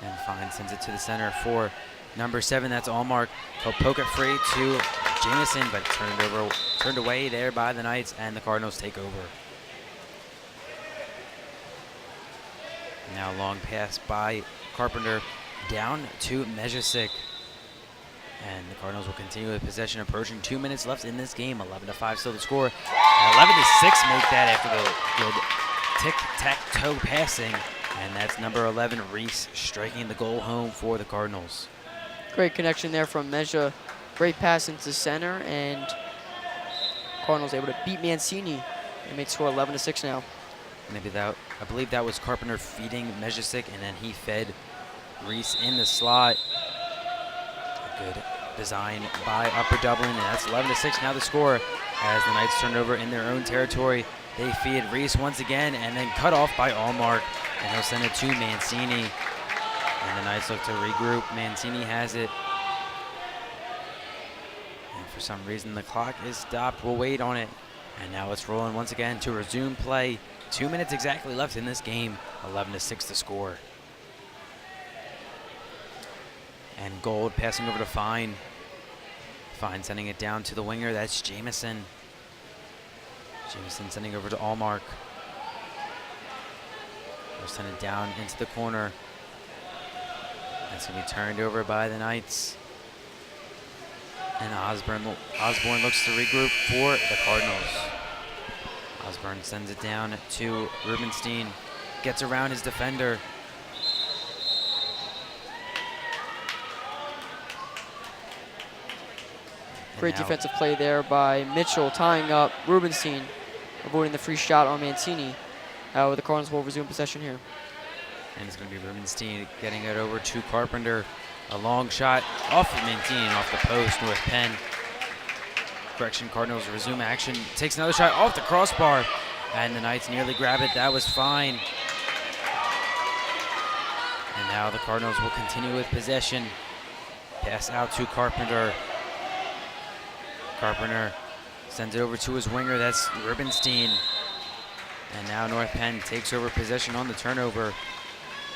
And Fine sends it to the center for number 7. That's Allmark. He'll poke it free to Jamison, but turned away there by the Knights, and the Cardinals take over. Now long pass by Carpenter down to Mejicic. And the Cardinals will continue with possession, approaching 2 minutes left in this game. 11-5 still to score. 11-6 make that after the good tic-tac-toe passing. And that's number 11, Reese, striking the goal home for the Cardinals. Great connection there from Meja. Great pass into center, and Cardinals able to beat Mancini and make score 11-6 now. Maybe that, I believe that was Carpenter feeding Mejicic, and then he fed Reese in the slot. A good design by Upper Dublin, and that's 11-6 now the score as the Knights turn over in their own territory. They feed Reese once again, and then cut off by Allmark, and he'll send it to Mancini. And the Knights look to regroup. Mancini has it. And for some reason, the clock is stopped. We'll wait on it. And now it's rolling once again to resume play. 2 minutes exactly left in this game. 11-6 to score. And Gold passing over to Fine. Fine sending it down to the winger. That's Jamison. Jamison sending over to Allmark. They'll send it down into the corner. That's going to be turned over by the Knights. And Osborne looks to regroup for the Cardinals. Osborne sends it down to Rubenstein. Gets around his defender. Great defensive play there by Mitchell, tying up Rubenstein, avoiding the free shot on Mancini. The Cardinals will resume possession here. And it's going to be Rubenstein getting it over to Carpenter. A long shot off of Mancini, off the post, North Penn. Correction, Cardinals resume action. Takes another shot off the crossbar. And the Knights nearly grab it. That was fine. And now the Cardinals will continue with possession. Pass out to Carpenter. Carpenter sends it over to his winger. That's Rubenstein. And now North Penn takes over possession on the turnover.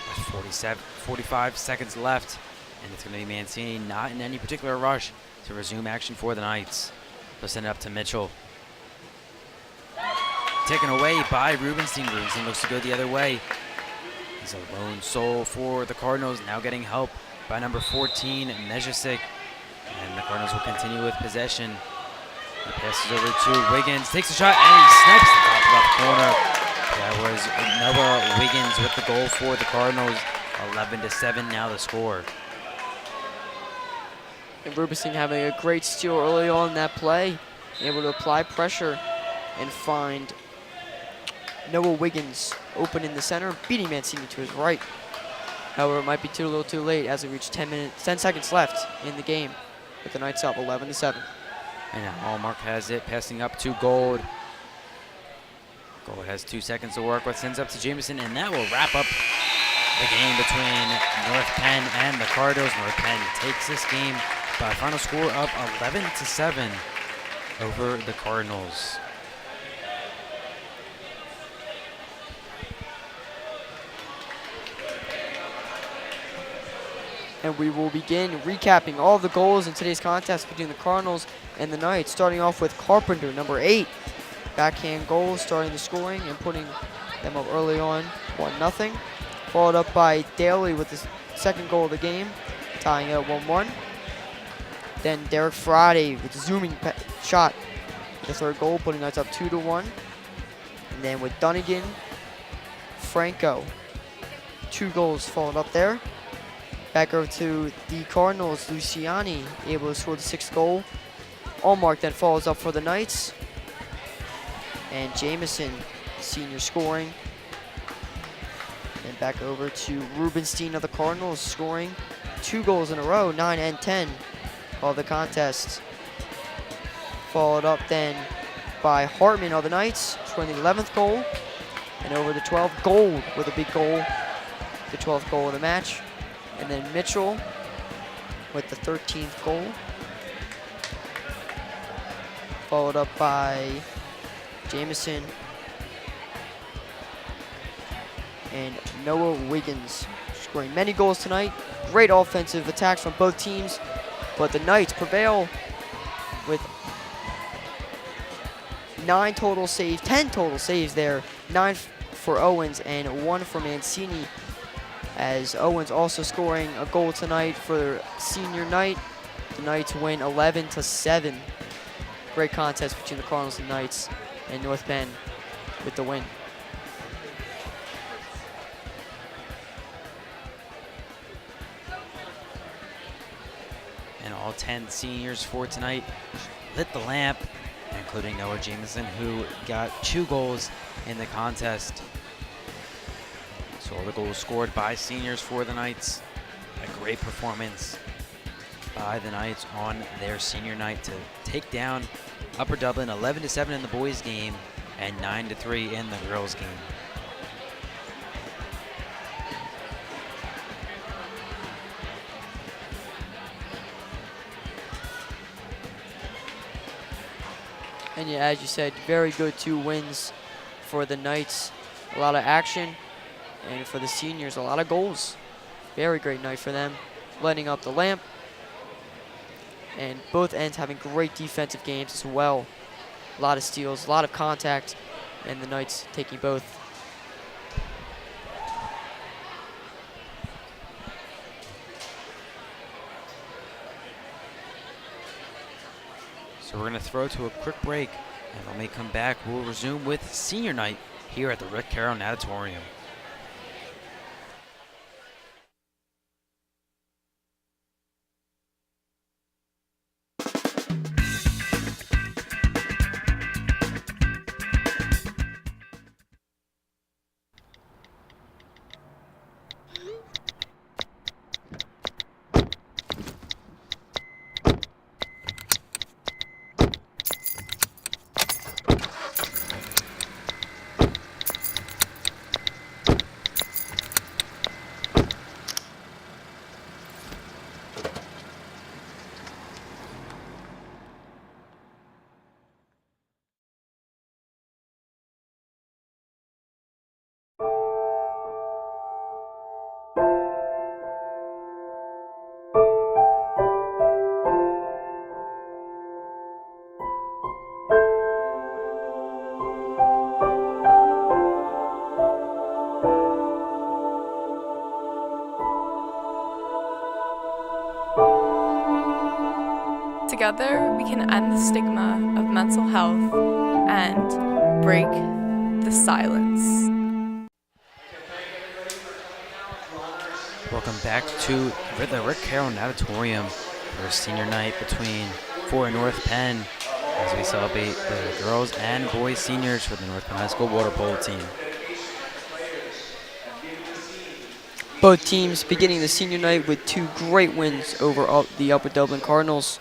With 45 seconds left. And it's going to be Mancini, not in any particular rush, to resume action for the Knights. They'll send it up to Mitchell. Taken away by Rubenstein. Rubenstein looks to go the other way. He's a lone soul for the Cardinals, now getting help by number 14, Mejicic. And the Cardinals will continue with possession. He passes over to Wiggins, takes a shot, and he snipes the top left corner. That was Noah Wiggins with the goal for the Cardinals. 11-7 now the score. And Rubenstein having a great steal early on in that play, able to apply pressure and find Noah Wiggins open in the center, beating Mancini to his right. However, it might be a little too late as we reach 10 seconds left in the game, with the Knights up 11-7. And now Hallmark has it, passing up to Gold. Gold has 2 seconds to work with, sends up to Jameson, and that will wrap up the game between North Penn and the Cardinals. North Penn takes this game by a final score of 11-7 over the Cardinals. And we will begin recapping all of the goals in today's contest between the Cardinals and the Knights, starting off with Carpenter, number 8. Backhand goal, starting the scoring and putting them up early on, 1-0. Followed up by Daly with the second goal of the game, tying it at 1-1. Then Derek Friday with the zooming shot, the third goal, putting Knights up 2-1. And then with Dunnigan, Franco, 2 goals followed up there. Back over to the Cardinals, Luciani able to score the 6th goal. Allmark then follows up for the Knights. And Jameson, senior, scoring. And back over to Rubenstein of the Cardinals, scoring 2 goals in a row, 9 and 10 of the contest. Followed up then by Hartman of the Knights, scoring the 11th goal. And over the 12th, Gold with a big goal, the 12th goal of the match. And then Mitchell with the 13th goal. Followed up by Jameson and Noah Wiggins, scoring many goals tonight. Great offensive attacks from both teams, but the Knights prevail with 10 total saves there. 9 for Owens and 1 for Mancini, as Owens also scoring a goal tonight for senior night. The Knights win 11-7. Great contest between the Cardinals and Knights, and North Penn with the win. And all 10 seniors for tonight lit the lamp, including Noah Jameson, who got 2 goals in the contest. So all the goals scored by seniors for the Knights. A great performance by the Knights on their senior night to take down Upper Dublin 11-7 in the boys game and 9-3 in the girls game. And yeah, as you said, very good 2 wins for the Knights. A lot of action. And for the seniors, a lot of goals. Very great night for them, lighting up the lamp. And both ends having great defensive games as well. A lot of steals, a lot of contact, and the Knights taking both. So we're going to throw to a quick break, and when we come back, we'll resume with senior night here at the Rick Carroll Natatorium. Together, we can end the stigma of mental health and break the silence. Welcome back to the Rick Carroll Natatorium for senior night between for North Penn as we celebrate the girls and boys seniors for the North Penn High School water polo team. Both teams beginning the senior night with 2 great wins over the Upper Dublin Cardinals,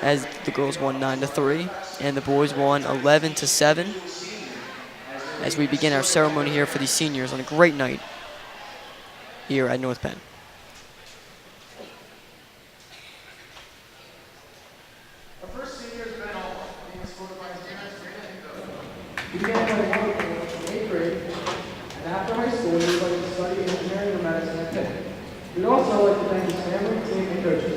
as the girls won 9-3 and the boys won 11-7. As we begin our ceremony here for the seniors on a great night here at North Penn. Our first senior is Ben Alma, being escorted by his parents, He began playing water polo in 8th grade, and after high school, he would like to study engineering or medicine at Penn. We'd also like to thank his family, team, and coaches.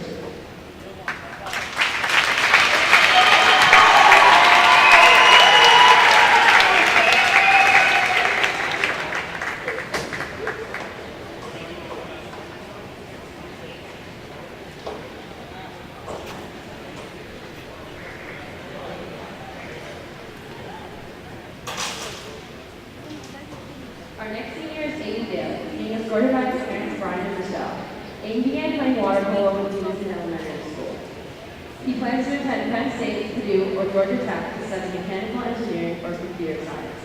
Our next senior is Aiden Dale, being escorted by his parents, Brian and Michelle. Aiden began playing water polo when he was in elementary school. He plans to attend Penn State, Purdue, or Georgia Tech to study mechanical engineering or computer science.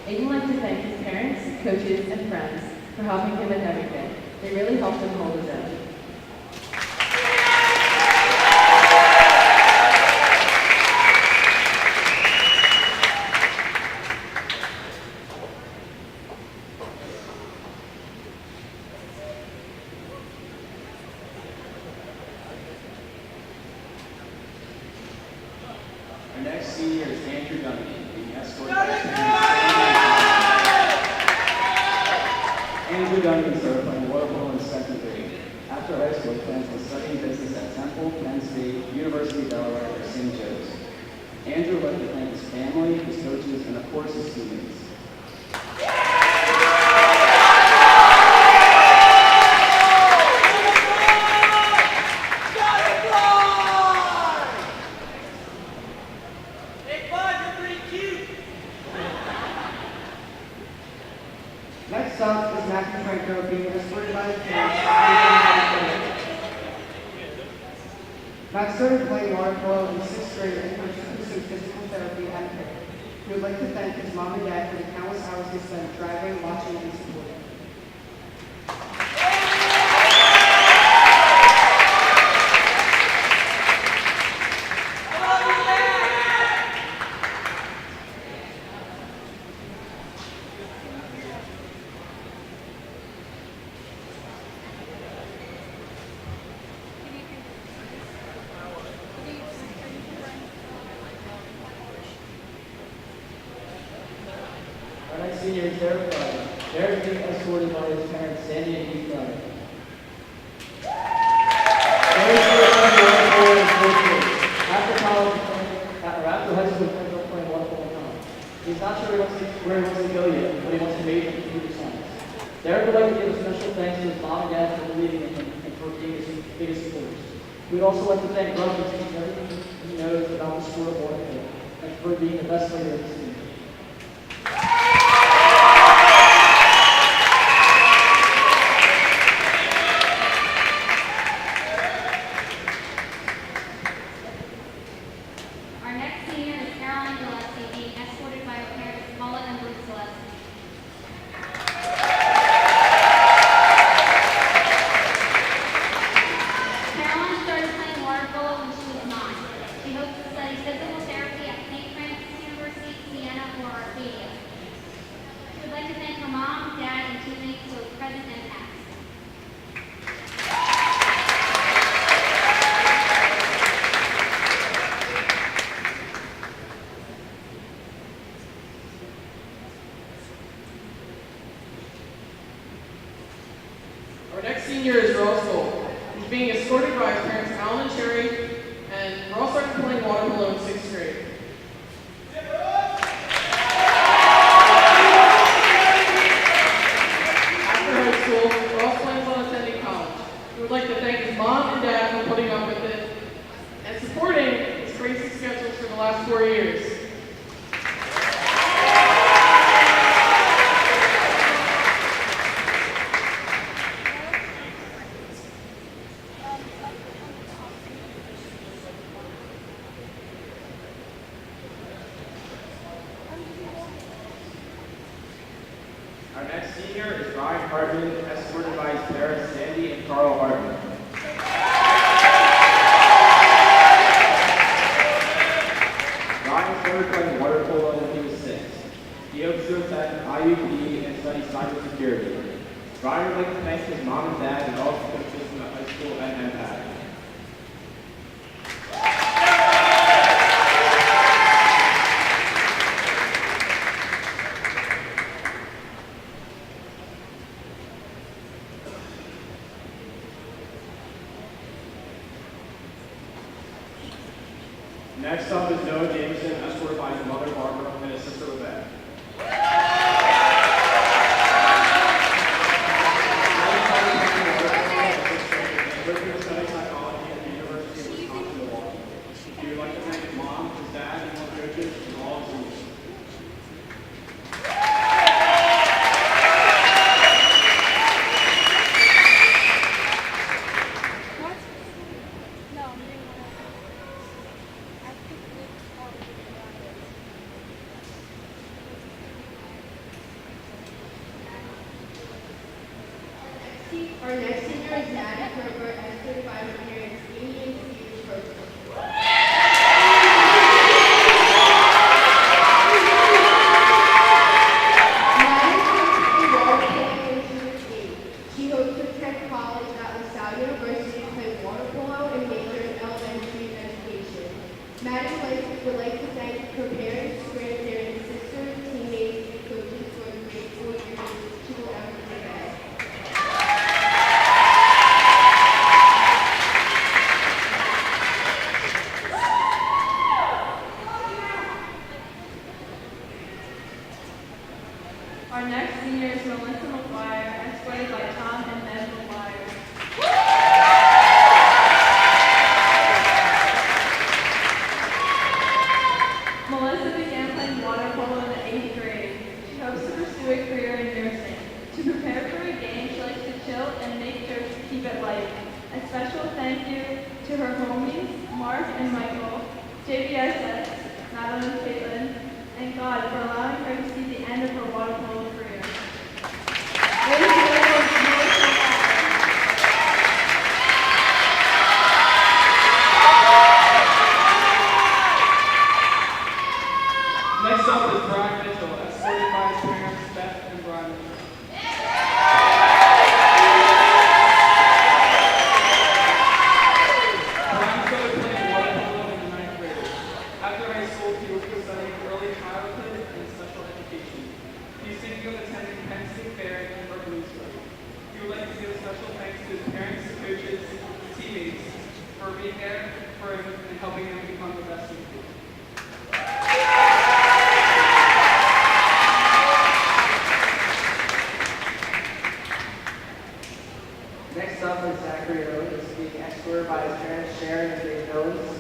Aiden would like to thank his parents, coaches, and friends for helping him with everything. They really helped him hold his own. Our next senior is Andrew Duncan, being escorted by his parents. Andrew Duncan started playing water polo in 2nd grade. After high school, he plans on studying business at Temple, Penn State, University of Delaware, or St. Joe's. Andrew would like to thank his family, his coaches, and of course his teammates. Next up is Matthew Franco, being escorted by his parents. Matt started playing water polo in 6th grade and pursued physical therapy at Penn. He would like to thank his mom and dad for the countless hours they spent driving, watching, and supporting. Our next senior is Derek Carter. Derek being escorted by his parents, Sandy and Keith Carter. After college, after high school, he plans on playing water polo in college. He's not sure where he wants to go yet, but he wants to major in computer science. Derek would like to give a special thanks to his mom and dad for believing in him and for being his biggest supporters. We'd also like to thank Russ for taking everything he knows about the sport of water polo and for being the best player in the team. Our next senior is Carroll being escorted by her parents, Paula and Bruce Celeste. Caroline started playing water polo when she was 9. She hopes to study physical therapy at St. Francis University, Siena, or Arcadia. She would like to thank her mom, dad, and teammates for their present and past. Our next senior is Ross Cole. He's being escorted by his parents, Alan and Sherry, and Ross started playing water polo in 6th grade. After high school, Ross plans on attending college. He would like to thank his mom and dad for putting up with it and supporting his crazy schedules for the last 4 years. Our next senior is Ryan Hartman, escorted by his parents, Sandy and Carl Hartman. Ryan started playing water polo when he was 6. He hopes to attend IUP and study cybersecurity. Ryan would like to thank his mom and dad and all the coaches in the high school and NPTV. Next up is Noah Jameson, escorted by his mother Barbara and his sister Rebecca. Richard studies psychology at the University of Wisconsin-Milwaukee. He would like to thank his mom, his dad, and all the coaches, and all his teammates. Our next senior is Maddie Herbert, escorted by her parents, Amy and Steve Herbert. Maddie hopes to water polo when she was 8. She hopes to attend college at LaSalle University to play water polo and major in elementary education. Maddie would like to thank her parents, grandparents, sisters, teammates, and coaches for the great 4 years she will ever forget. Our next senior is Melissa McGuire, escorted by Tom and Ned McGuire. Melissa began playing water polo in the 8th grade. She hopes to pursue a career in nursing. To prepare for a game, she likes to chill and make sure to keep it light. A special thank you to her homies, Mark and Michael, JBSS, Madeline and Caitlin, and God for allowing her to see the end of her water polo career. Ladies and gentlemen, Melissa Next up is Brian Mitchell, escorted by his parents, Beth and Brian. Brian started playing water polo in the 9th grade. After high school, he was studying early childhood and special education. He's thinking of attending Penn State Fair in Berkeley. He would like to give a special thanks to his parents, coaches, and teammates for being there for him and helping him become the best in the field. Next up is Zachary Owens, being escorted by his parents, Sharon and Dave Owens.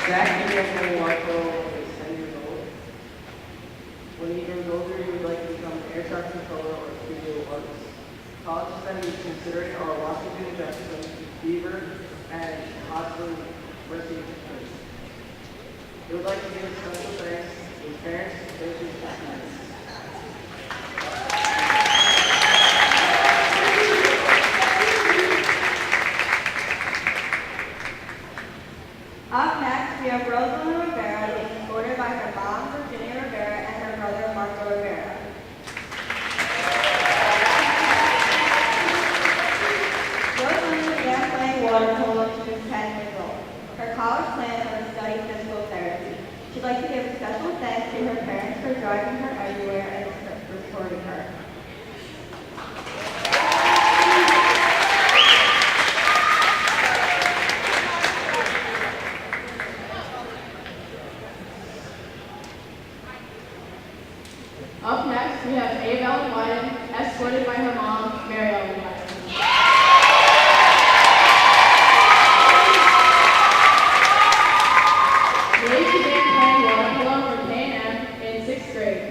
Zach began playing water polo when he was 10 years old. When he grows older, he would like to become an air traffic controller or a studio artist. Colleges that he is considering are Washington, Jefferson, Beaver, and Osborne University. He would like to give a special thanks to his parents, coaches, and friends. Up next, we have Rosalind Rivera being escorted by her mom, Virginia Rivera, and her brother, Marco Rivera. Rosalind began playing water polo when she was 10 years old. Her college plans are to study physical therapy. She'd like to give a special thanks to her parents for driving her everywhere and supporting her. Up next, we have Ava Ellen Wyden, escorted by her mom, Mary Ellen Wyden. Maeve began playing water polo for Penn in 6th grade.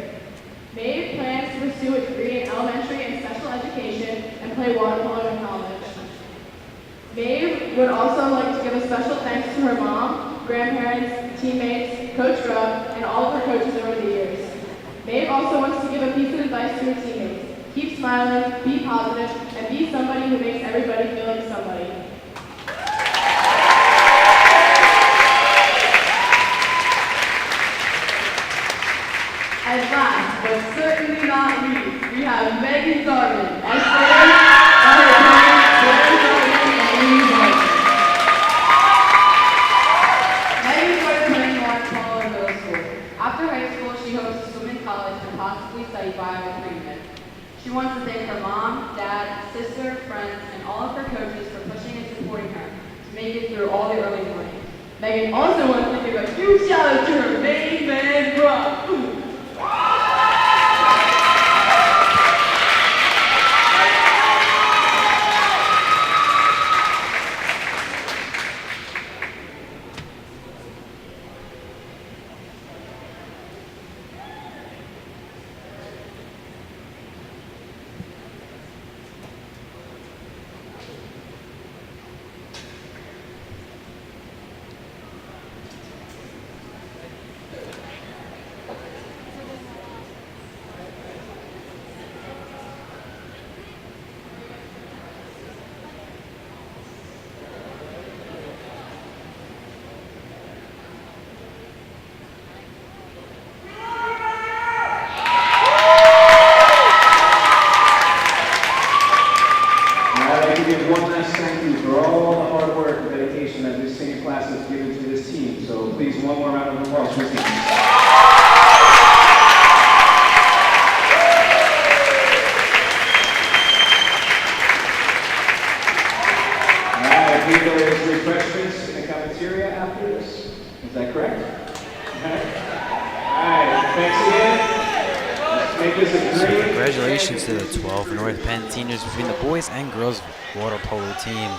Maeve plans to pursue a degree in elementary and special education and play water polo in college. Maeve would also like to give a special thanks to her mom, grandparents, teammates, Coach Grubb, and all of her coaches over the years. Maeve also wants to give a piece of advice to her teammates. Keep smiling, be positive, and be somebody who makes everybody feel like somebody. And last, but certainly not least, we have Megan Garvin, escorted by her parents, Blair Garvin and Amy Garvin. Megan started playing water polo in middle school. After high school, she hopes to swim in college and possibly study bio-treatment. She wants to thank her mom, dad, sister, friends, and all of her coaches for pushing and supporting her to make it through all the early mornings. Megan also wants to give a huge shout out to her main man, Brock. Congratulations to the 12 North Penn seniors between the boys and girls water polo team.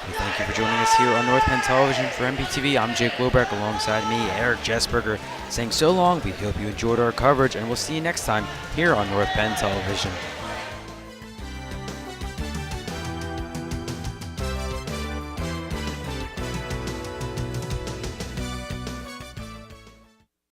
We thank you for joining us here on North Penn Television. For NPTV, I'm Jake Lobeck, alongside me, Eric Jessberger, saying so long. We hope you enjoyed our coverage, and we'll see you next time here on North Penn Television.